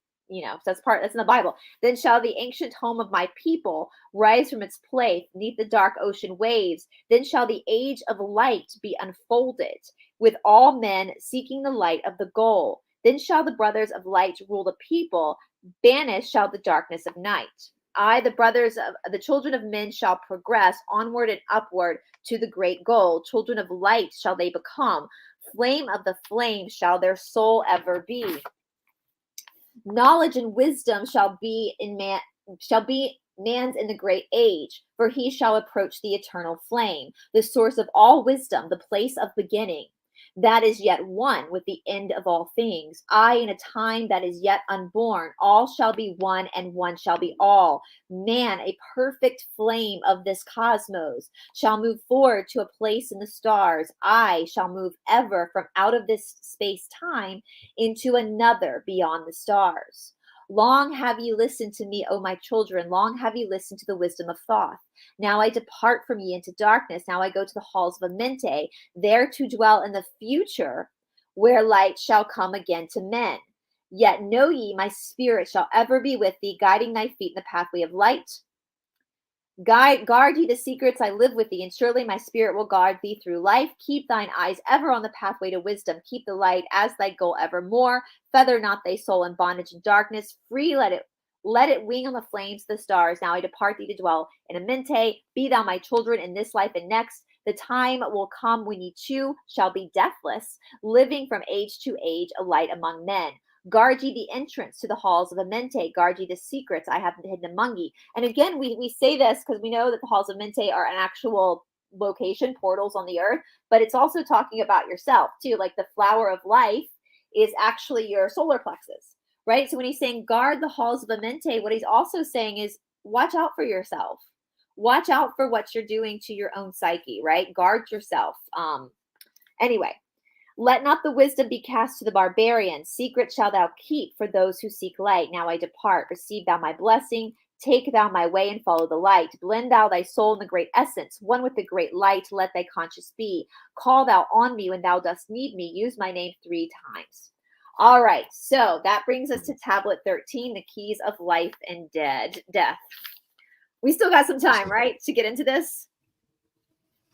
Speaker 2: that's in the Bible. Then shall the ancient home of my people rise from its place beneath the dark ocean waves. Then shall the age of light be unfolded, with all men seeking the light of the goal. Then shall the brothers of light rule the people. Banished shall the darkness of night. I, the children of men shall progress onward and upward to the great goal. Children of light shall they become. Flame of the flame shall their soul ever be. Knowledge and wisdom shall be man's in the great age, for he shall approach the eternal flame, the source of all wisdom, the place of beginning. That is yet one with the end of all things. I, in a time that is yet unborn, all shall be one, and one shall be all. Man, a perfect flame of this cosmos, shall move forward to a place in the stars. I shall move ever from out of this space-time into another beyond the stars. Long have ye listened to me, O my children. Long have ye listened to the wisdom of Thoth. Now I depart from ye into darkness. Now I go to the halls of Amente, there to dwell in the future, where light shall come again to men. Yet know ye, my spirit shall ever be with thee, guiding thy feet in the pathway of light. Guard ye the secrets, I live with thee, and surely my spirit will guard thee through life. Keep thine eyes ever on the pathway to wisdom. Keep the light as thy goal evermore. Feather not thy soul in bondage and darkness. Free let it wing on the flames of the stars. Now I depart thee to dwell in Amente. Be thou my children in this life and next. The time will come when ye too shall be deathless, living from age to age, a light among men. Guard ye the entrance to the halls of Amente. Guard ye the secrets I have hidden among ye. And again, we say this because we know that the halls of Mente are an actual location, portals on the earth, but it's also talking about yourself too. Like the flower of life is actually your solar plexus, right? So when he's saying guard the halls of Amente, what he's also saying is watch out for yourself. Watch out for what you're doing to your own psyche, right? Guard yourself. Anyway. Let not the wisdom be cast to the barbarian. Secret shalt thou keep for those who seek light. Now I depart. Receive thou my blessing. Take thou my way and follow the light. Blend thou thy soul in the great essence. One with the great light, let thy conscience be. Call thou on me when thou dost need me. Use my name 3 times. All right, so that brings us to tablet 13, the keys of life and death. We still got some time, right, to get into this?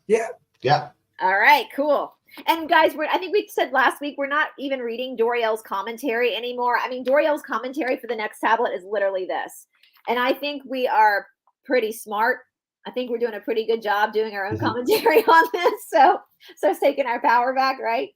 Speaker 1: Yeah.
Speaker 3: Yeah.
Speaker 2: All right, cool. And guys, I think we said last week, we're not even reading Dorial's commentary anymore. I mean, Dorial's commentary for the next tablet is literally this. And I think we are pretty smart. I think we're doing a pretty good job doing our own commentary on this. So it's taking our power back, right?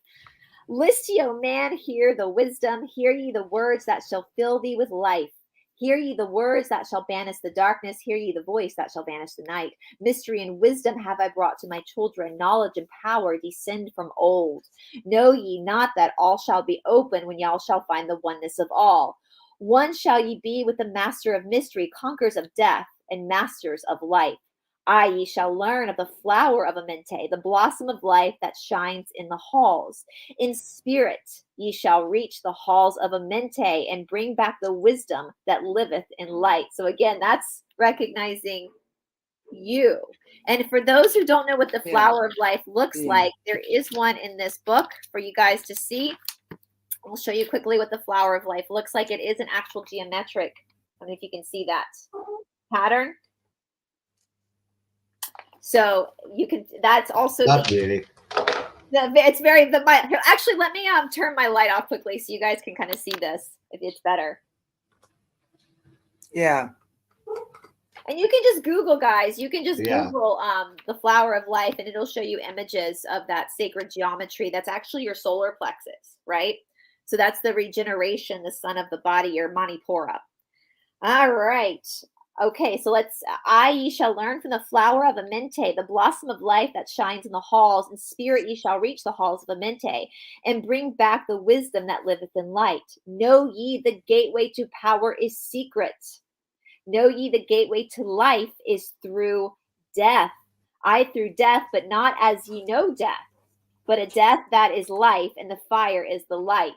Speaker 2: List ye, O man, hear the wisdom. Hear ye the words that shall fill thee with life. Hear ye the words that shall banish the darkness. Hear ye the voice that shall banish the night. Mystery and wisdom have I brought to my children. Knowledge and power descend from old. Know ye not that all shall be open when y'all shall find the oneness of all? One shall ye be with the master of mystery, conquerors of death and masters of life. Ye shall learn of the flower of Amente, the blossom of life that shines in the halls. In spirit ye shall reach the halls of Amente and bring back the wisdom that liveth in light. So again, that's recognizing you. And for those who don't know what the flower of life looks like, there is one in this book for you guys to see. I'll show you quickly what the flower of life looks like. It is an actual geometric. I don't know if you can see that pattern. So you can, that's also
Speaker 3: not really.
Speaker 2: It's very actually, let me turn my light off quickly so you guys can kind of see this if it's better.
Speaker 1: Yeah.
Speaker 2: And you can just Google, guys. You can just Google the flower of life, and it'll show you images of that sacred geometry. That's actually your solar plexus, right? So that's the regeneration, the sun of the body, your Manipura. All right. Okay, so ye shall learn from the flower of Amente, the blossom of life that shines in the halls. In spirit ye shall reach the halls of Amente and bring back the wisdom that liveth in light. Know ye the gateway to power is secret. Know ye the gateway to life is through death. Through death, but not as ye know death, but a death that is life, and the fire is the light.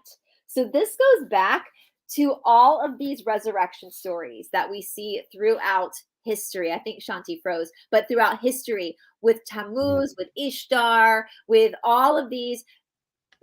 Speaker 2: So this goes back to all of these resurrection stories that we see throughout history. I think Shanti froze, but throughout history with Tammuz, with Ishtar, with all of these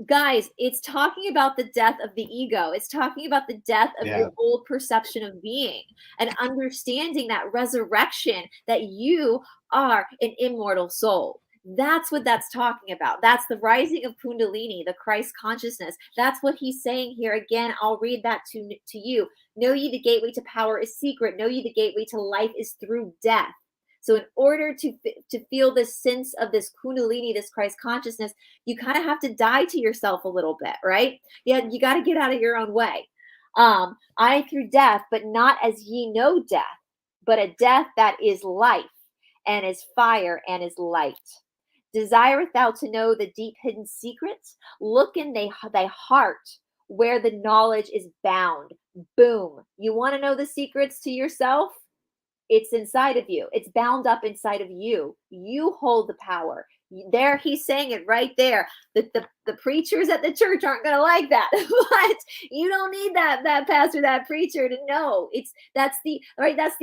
Speaker 2: guys, it's talking about the death of the ego. It's talking about the death of your old perception of being and understanding that resurrection, that you are an immortal soul. That's what that's talking about. That's the rising of Kundalini, the Christ consciousness. That's what he's saying here. Again, I'll read that to you. Know ye the gateway to power is secret. Know ye the gateway to life is through death. So in order to feel this sense of this Kundalini, this Christ consciousness, you kind of have to die to yourself a little bit, right? Yeah, you got to get out of your own way. Through death, but not as ye know death, but a death that is life and is fire and is light. Desireth thou to know the deep hidden secrets? Look in thy heart where the knowledge is bound. Boom. You want to know the secrets to yourself? It's inside of you. It's bound up inside of you. You hold the power. There, he's saying it right there. The preachers at the church aren't going to like that, but you don't need that pastor, that preacher to know. That's the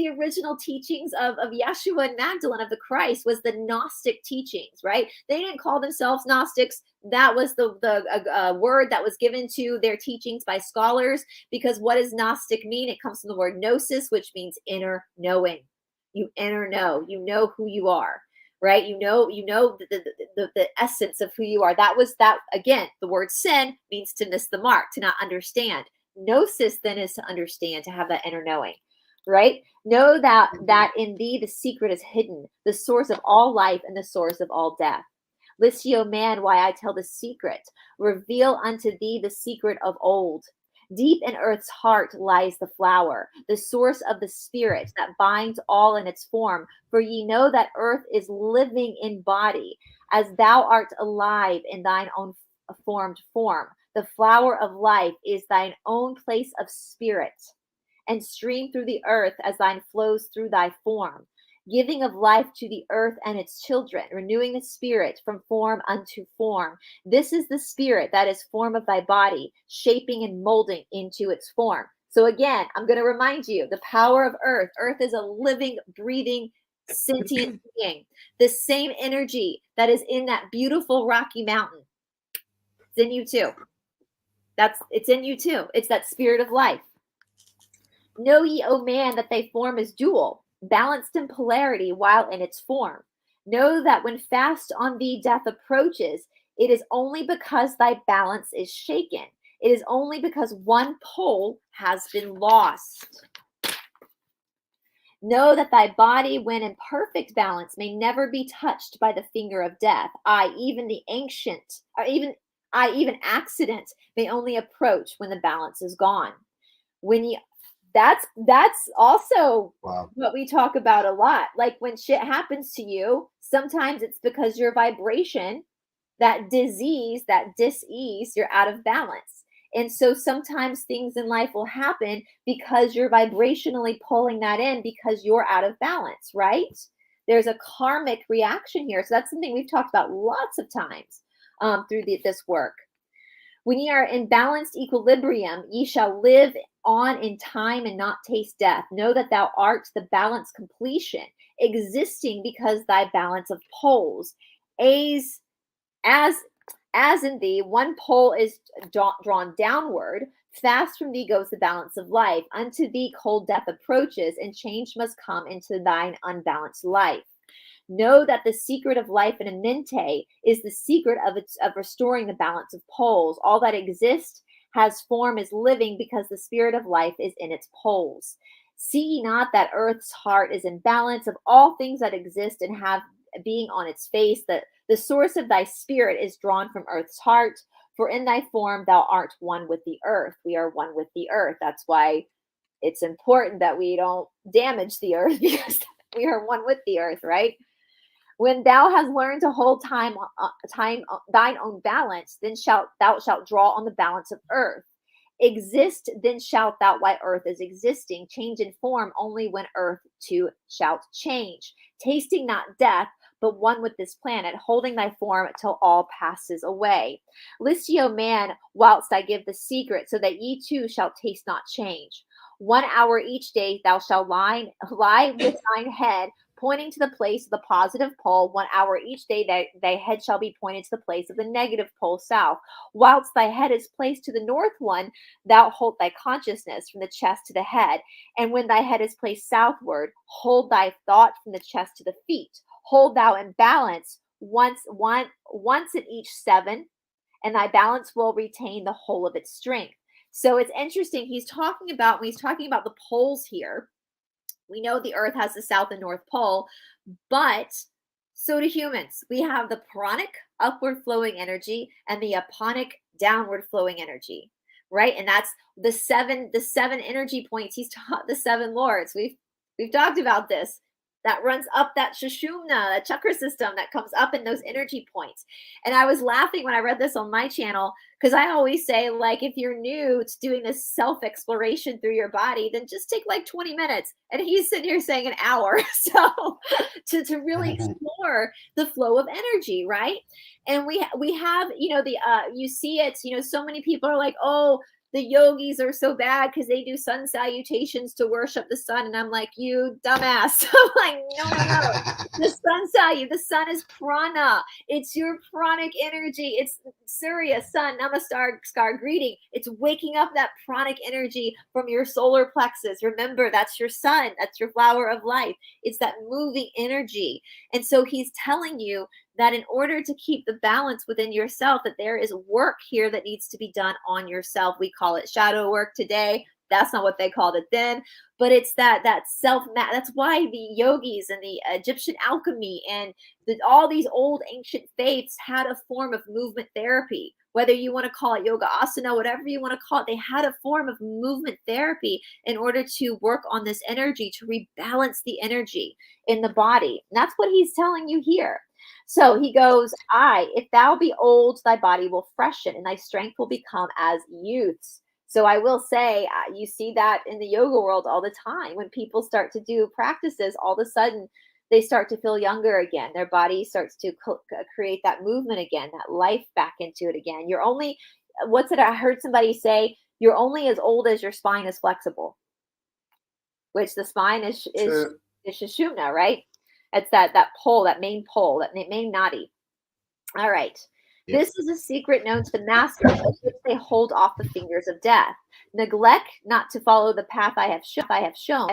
Speaker 2: original teachings of Yeshua and Magdalene, of the Christ, was the Gnostic teachings, right? They didn't call themselves Gnostics. That was the word that was given to their teachings by scholars, because what does Gnostic mean? It comes from the word gnosis, which means inner knowing. You inner know. You know who you are. Right? You know the essence of who you are. That again, the word sin means to miss the mark, to not understand. Gnosis then is to understand, to have that inner knowing, right? Know that in thee the secret is hidden, the source of all life and the source of all death. List ye, O man, why I tell the secret. Reveal unto thee the secret of old. Deep in earth's heart lies the flower, the source of the spirit that binds all in its form. For ye know that earth is living in body, as thou art alive in thine own formed form. The flower of life is thine own place of spirit, and stream through the earth as thine flows through thy form, giving of life to the earth and its children, renewing the spirit from form unto form. This is the spirit that is form of thy body, shaping and molding into its form. So again, I'm going to remind you, the power of Earth. Earth is a living, breathing, sentient being. The same energy that is in that beautiful Rocky Mountain. It's in you too. It's in you too. It's that spirit of life. Know ye, O man, that thy form is dual, balanced in polarity while in its form. Know that when fast on thee death approaches, it is only because thy balance is shaken. It is only because one pole has been lost. Know that thy body, when in perfect balance, may never be touched by the finger of death. Even accident may only approach when the balance is gone. That's also what we talk about a lot. Like when shit happens to you, sometimes it's because your vibration, that disease, that dis-ease, you're out of balance. And so sometimes things in life will happen because you're vibrationally pulling that in because you're out of balance, right? There's a karmic reaction here. So that's something we've talked about lots of times through this work. When ye are in balanced equilibrium, ye shall live on in time and not taste death. Know that thou art the balanced completion, existing because thy balance of poles. As in thee, one pole is drawn downward, fast from thee goes the balance of life. Unto thee cold death approaches, and change must come into thine unbalanced life. Know that the secret of life in a mente is the secret of restoring the balance of poles. All that exists has form, is living, because the spirit of life is in its poles. See ye not that earth's heart is in balance of all things that exist and have being on its face, that the source of thy spirit is drawn from earth's heart, for in thy form thou art one with the earth. We are one with the earth. That's why it's important that we don't damage the earth, because we are one with the earth, right? When thou hast learned to hold time thine own balance, then thou shalt draw on the balance of earth. Exist, then shalt thou while earth is existing. Change in form only when earth too shalt change. Tasting not death, but one with this planet, holding thy form till all passes away. List ye, O man, whilst I give the secret, so that ye too shall taste not change. 1 hour each day thou shalt lie with thine head pointing to the place of the positive pole. 1 hour each day thy head shall be pointed to the place of the negative pole south. Whilst thy head is placed to the north one, thou hold thy consciousness from the chest to the head. And when thy head is placed southward, hold thy thought from the chest to the feet. Hold thou in balance once in each 7, and thy balance will retain the whole of its strength. So it's interesting. When he's talking about the poles here, we know the earth has the south and north pole, but so do humans. We have the pranic, upward flowing energy, and the aponic, downward flowing energy, right? And that's the seven energy points. He's taught the 7 lords. We've talked about this. That runs up that Sushumna, that chakra system that comes up in those energy points. And I was laughing when I read this on my channel, because I always say, like, if you're new to doing this self-exploration through your body, then just take like 20 minutes. And he's sitting here saying an hour. So to really explore the flow of energy, right? And we have, you see it, so many people are like, oh, the yogis are so bad because they do sun salutations to worship the sun. And I'm like, you dumbass. I'm like, no. The sun is prana. It's your pranic energy. It's Surya, sun, namaskar, greeting. It's waking up that pranic energy from your solar plexus. Remember, that's your sun. That's your flower of life. It's that moving energy. And so he's telling you that in order to keep the balance within yourself, that there is work here that needs to be done on yourself. We call it shadow work today. That's not what they called it then, but it's that that's why the yogis and the Egyptian alchemy and all these old ancient faiths had a form of movement therapy. Whether you want to call it yoga asana, whatever you want to call it, they had a form of movement therapy in order to work on this energy, to rebalance the energy in the body. And that's what he's telling you here. So he goes, if thou be old, thy body will freshen, and thy strength will become as youth's. So I will say, you see that in the yoga world all the time. When people start to do practices, all of a sudden they start to feel younger again. Their body starts to create that movement again, that life back into it again. I heard somebody say, You're only as old as your spine is flexible, which the spine is Sushumna, right? It's that pole, that main pole, that main nadi. All right. Yep. This is a secret known to the masters, which they hold off the fingers of death. Neglect not to follow the path I have shown.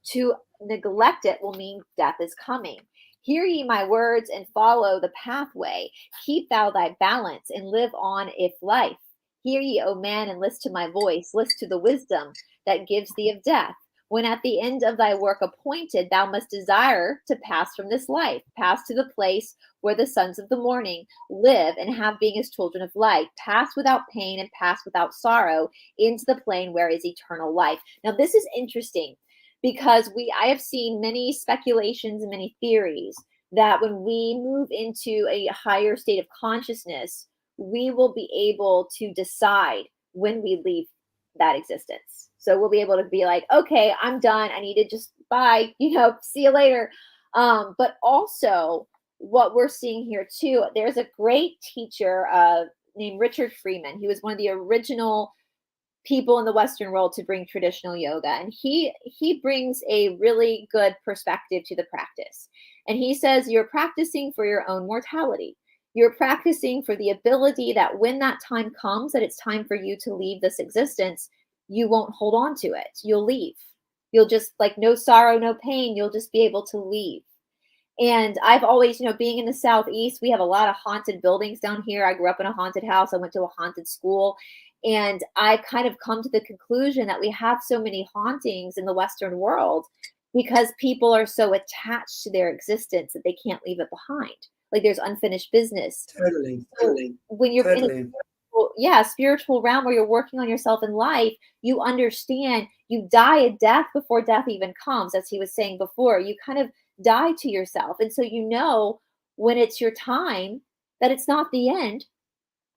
Speaker 2: To neglect it will mean death is coming. Hear ye my words and follow the pathway. Keep thou thy balance and live on if life. Hear ye, O man, and list to my voice. List to the wisdom that gives thee of death. When at the end of thy work appointed, thou must desire to pass from this life, pass to the place where the sons of the morning live and have being as children of light, pass without pain and pass without sorrow into the plane where is eternal life. Now, this is interesting because I have seen many speculations and many theories that when we move into a higher state of consciousness, we will be able to decide when we leave that existence. So we'll be able to be like, okay, I'm done. I need to just bye, see you later. But also what we're seeing here too, there's a great teacher named Richard Freeman. He was one of the original people in the Western world to bring traditional yoga. And he brings a really good perspective to the practice. And he says, you're practicing for your own mortality. You're practicing for the ability that when that time comes, that it's time for you to leave this existence, you won't hold on to it. You'll leave. You'll just no sorrow, no pain. You'll just be able to leave. And I've always, being in the Southeast, we have a lot of haunted buildings down here. I grew up in a haunted house. I went to a haunted school. And I've kind of come to the conclusion that we have so many hauntings in the Western world because people are so attached to their existence that they can't leave it behind. Like there's unfinished business.
Speaker 1: Totally.
Speaker 2: When you're in a spiritual realm where you're working on yourself in life, you understand you die a death before death even comes. As he was saying before, you kind of die to yourself. And so when it's your time that it's not the end,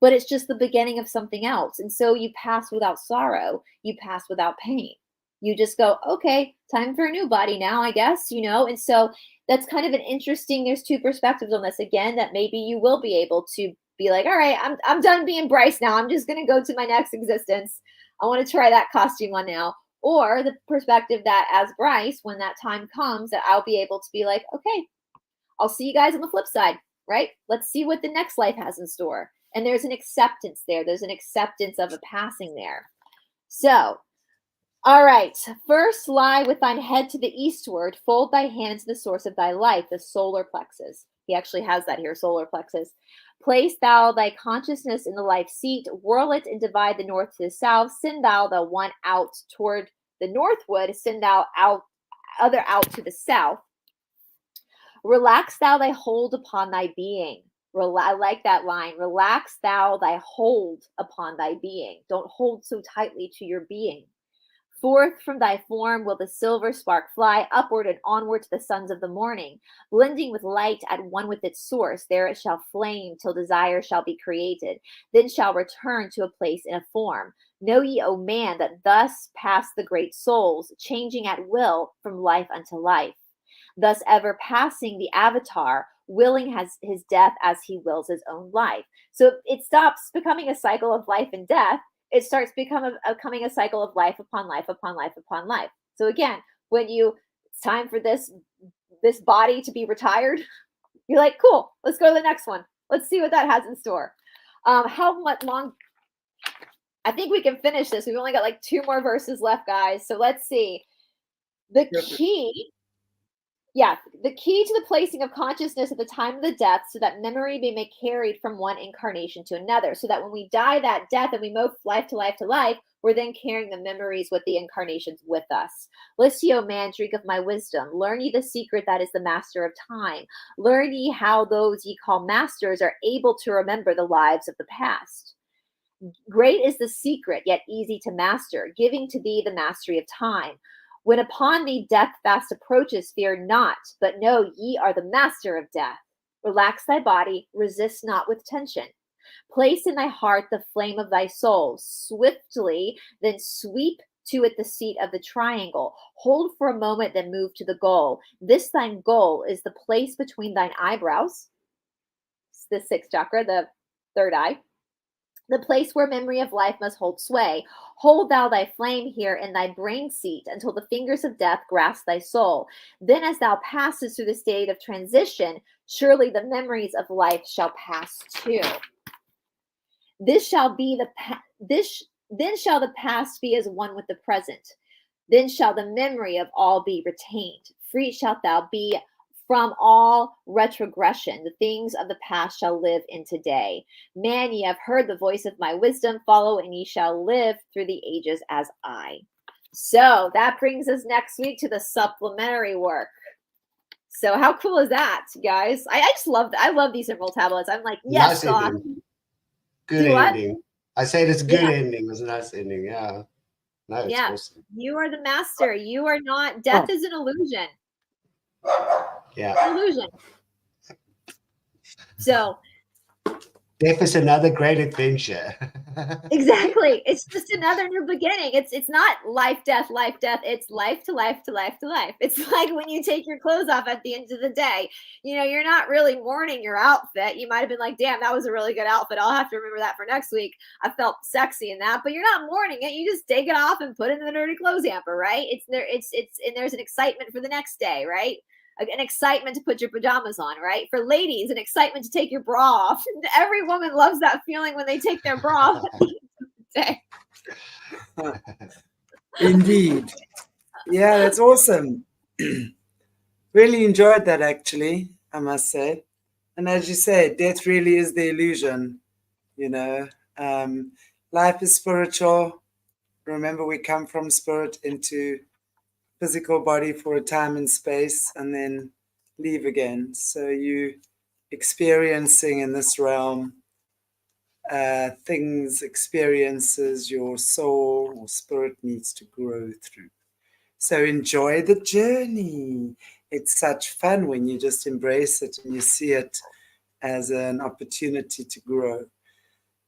Speaker 2: but it's just the beginning of something else. And so you pass without sorrow, you pass without pain. You just go, okay, time for a new body now, I guess, And so that's kind of an interesting, there's two perspectives on this again, that maybe you will be able to be like, all right, I'm done being Bryce now. I'm just going to go to my next existence. I want to try that costume on now. Or the perspective that as Bryce, when that time comes, that I'll be able to be like, okay, I'll see you guys on the flip side, right? Let's see what the next life has in store. And there's an acceptance there. There's an acceptance of a passing there. So, all right. First, lie with thine head to the eastward. Fold thy hand to the source of thy life, the solar plexus. He actually has that here, solar plexus. Place thou thy consciousness in the life seat. Whirl it and divide the north to the south. Send thou the one out toward the northward. Send thou other out to the south. Relax thou thy hold upon thy being. I like that line. Relax thou thy hold upon thy being. Don't hold so tightly to your being. Forth from thy form will the silver spark fly, upward and onward to the sons of the morning. Blending with light at one with its source, there it shall flame till desire shall be created. Then shall return to a place in a form. Know ye, O man, that thus pass the great souls, changing at will from life unto life. Thus ever passing the avatar, willing has his death as he wills his own life. So it stops becoming a cycle of life and death. It starts becoming a cycle of life upon life upon life upon life. So again, when it's time for this body to be retired, you're like, cool, let's go to the next one. Let's see what that has in store. How much long? I think we can finish this. We've only got 2 more verses left, guys. So let's see. The key to the placing of consciousness at the time of the death, so that memory may be carried from one incarnation to another, so that when we die that death and we move life to life to life, we're then carrying the memories with the incarnations with us. List ye, O man, drink of my wisdom. Learn ye the secret that is the master of time. Learn ye how those ye call masters are able to remember the lives of the past. Great is the secret, yet easy to master, giving to thee the mastery of time. When upon thee death fast approaches, fear not, but know ye are the master of death. Relax thy body, resist not with tension. Place in thy heart the flame of thy soul. Swiftly, then sweep to it the seat of the triangle. Hold for a moment, then move to the goal. This thine goal is the place between thine eyebrows, the 6th chakra, the 3rd eye, the place where memory of life must hold sway. Hold thou thy flame here in thy brain seat until the fingers of death grasp thy soul. Then as thou passes through the state of transition, surely the memories of life shall pass too. This shall be then shall the past be as one with the present. Then shall the memory of all be retained. Free shalt thou be from all retrogression. The things of the past shall live in today. Man, ye have heard the voice of my wisdom. Follow, and ye shall live through the ages as I. So that brings us next week to the supplementary work. So how cool is that, guys? I just love that. I love these emerald tablets. I'm like, yes,
Speaker 3: Nice
Speaker 2: God.
Speaker 3: ending. Good ending. I say it's good ending. It was a nice ending. Yeah. No, it's awesome.
Speaker 2: You are the master. You are not. Death is an illusion.
Speaker 3: Yeah.
Speaker 2: Illusion. So
Speaker 3: death is another great adventure.
Speaker 2: Exactly. It's just another new beginning. It's not life, death, life, death. It's life to life to life to life. It's like when you take your clothes off at the end of the day, you know, you're not really mourning your outfit. You might have been like, damn, that was a really good outfit. I'll have to remember that for next week. I felt sexy in that, but you're not mourning it. You just take it off and put it in the dirty clothes hamper, right? And there's an excitement for the next day, right? An excitement to put your pajamas on, right? For ladies, an excitement to take your bra off. Every woman loves that feeling when they take their bra off at the end of the day.
Speaker 1: Indeed. Yeah, that's awesome. Really enjoyed that, actually, I must say. And as you say, death really is the illusion, you know. Life is spiritual. Remember, we come from spirit into physical body for a time and space and then leave again. So you experiencing in this realm things, experiences your soul or spirit needs to grow through. So enjoy the journey. It's such fun when you just embrace it and you see it as an opportunity to grow.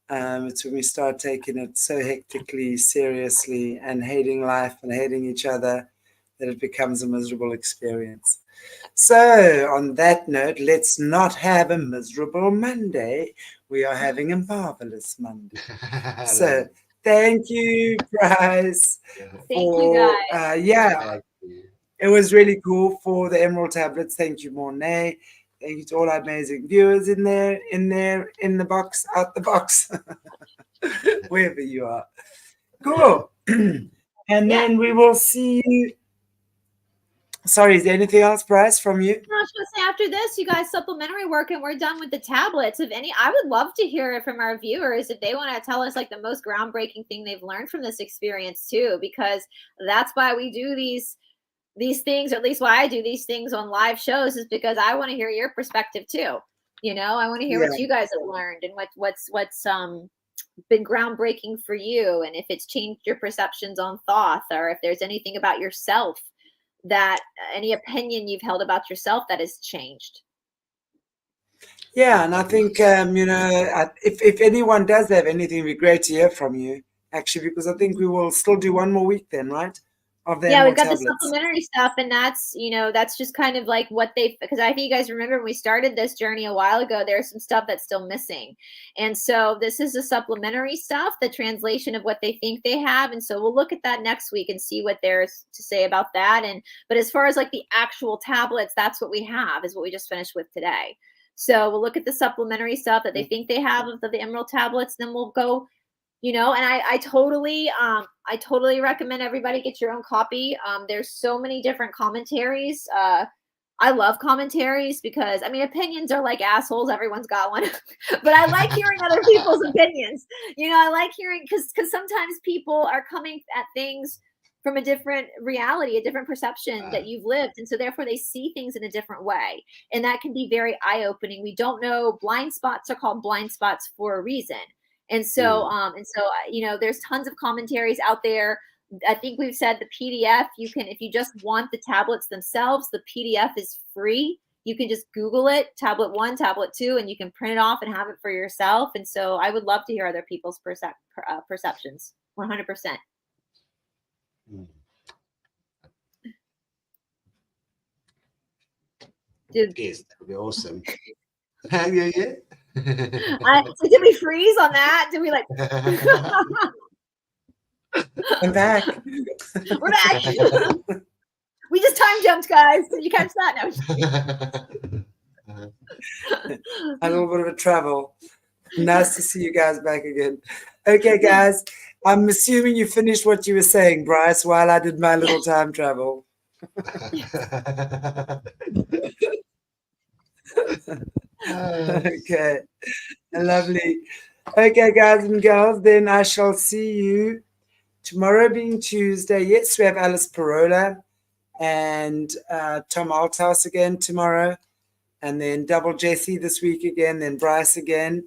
Speaker 1: It's when we start taking it so hectically seriously and hating life and hating each other that it becomes a miserable experience. So on that note, let's not have a miserable Monday. We are having a marvelous Monday. So thank you, Bryce.
Speaker 2: Thank you, guys.
Speaker 1: It was really cool for the emerald tablets. Thank you, Morné. Thank you to all our amazing viewers in the box, out the box, wherever you are. Cool. And then we will see you. Sorry, is there anything else, Bryce, from you?
Speaker 2: No, I was going to say, after this, you guys supplementary work and we're done with the tablets. I would love to hear it from our viewers if they want to tell us like the most groundbreaking thing they've learned from this experience too, because that's why we do these things, or at least why I do these things on live shows, is because I want to hear your perspective too. You know, I want to hear what you guys have learned and what's been groundbreaking for you, and if it's changed your perceptions on thought, or if there's anything about yourself that any opinion you've held about yourself that has changed.
Speaker 1: Yeah, and I think if anyone does have anything, it'd be great to hear from you, actually, because I think we will still do one more week then, right?
Speaker 2: We've got the supplementary stuff, and that's just kind of like what because I think you guys remember when we started this journey a while ago, there's some stuff that's still missing. And so this is the supplementary stuff, the translation of what they think they have. And so we'll look at that next week and see what there's to say about that. But as far as like the actual tablets, that's what we have, is what we just finished with today. So we'll look at the supplementary stuff that they think they have of the emerald tablets, then we'll go, and I totally recommend everybody get your own copy. There's so many different commentaries. I love commentaries because, opinions are like assholes. Everyone's got one. But I like hearing other people's opinions. I like hearing, because sometimes people are coming at things from a different reality, a different perception that you've lived. And so therefore they see things in a different way. And that can be very eye-opening. We don't know, blind spots are called blind spots for a reason. And so, there's tons of commentaries out there. I think we've said the PDF, if you just want the tablets themselves, the PDF is free. You can just Google it, tablet 1, tablet 2, and you can print it off and have it for yourself. And so I would love to hear other people's perceptions, 100%.
Speaker 3: Yes, that would be awesome. Yeah.
Speaker 2: So did we freeze on that? Did we like?
Speaker 1: I'm back.
Speaker 2: We're back. We just time jumped, guys. Did you catch that? No.
Speaker 1: A little bit of a travel. Nice to see you guys back again. Okay, guys. I'm assuming you finished what you were saying, Bryce, while I did my little time travel. Okay. Lovely. Okay, guys and girls, then I shall see you tomorrow being Tuesday. Yes, we have Alice Parola and Tom Althouse again tomorrow. And then double Jesse this week again, then Bryce again.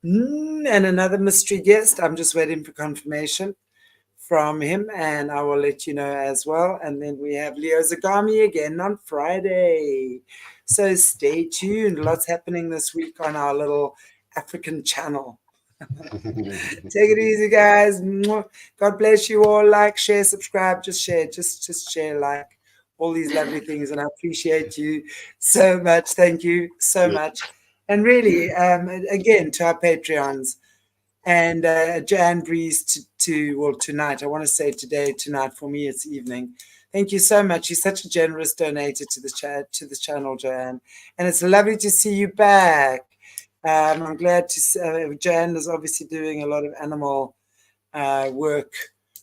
Speaker 1: And another mystery guest. I'm just waiting for confirmation from him, and I will let you know as well. And then we have Leo Zagami again on Friday. So stay tuned. Lots happening this week on our little African channel. Take it easy, guys. God bless you all. Like, share, subscribe. Just share. Just share, like. All these lovely things, and I appreciate you so much. Thank you so much. And really, again, to our Patreons and Jan Breeze well, tonight. I want to say tonight. For me, it's evening. Thank you so much. You're such a generous donator to the channel, Jan. And it's lovely to see you back. I'm glad to Jan is obviously doing a lot of animal work,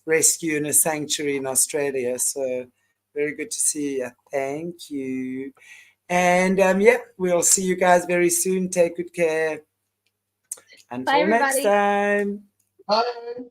Speaker 1: rescue in a sanctuary in Australia. So very good to see you. Thank you. And yeah, we'll see you guys very soon. Take good care. Until next time.
Speaker 3: Bye.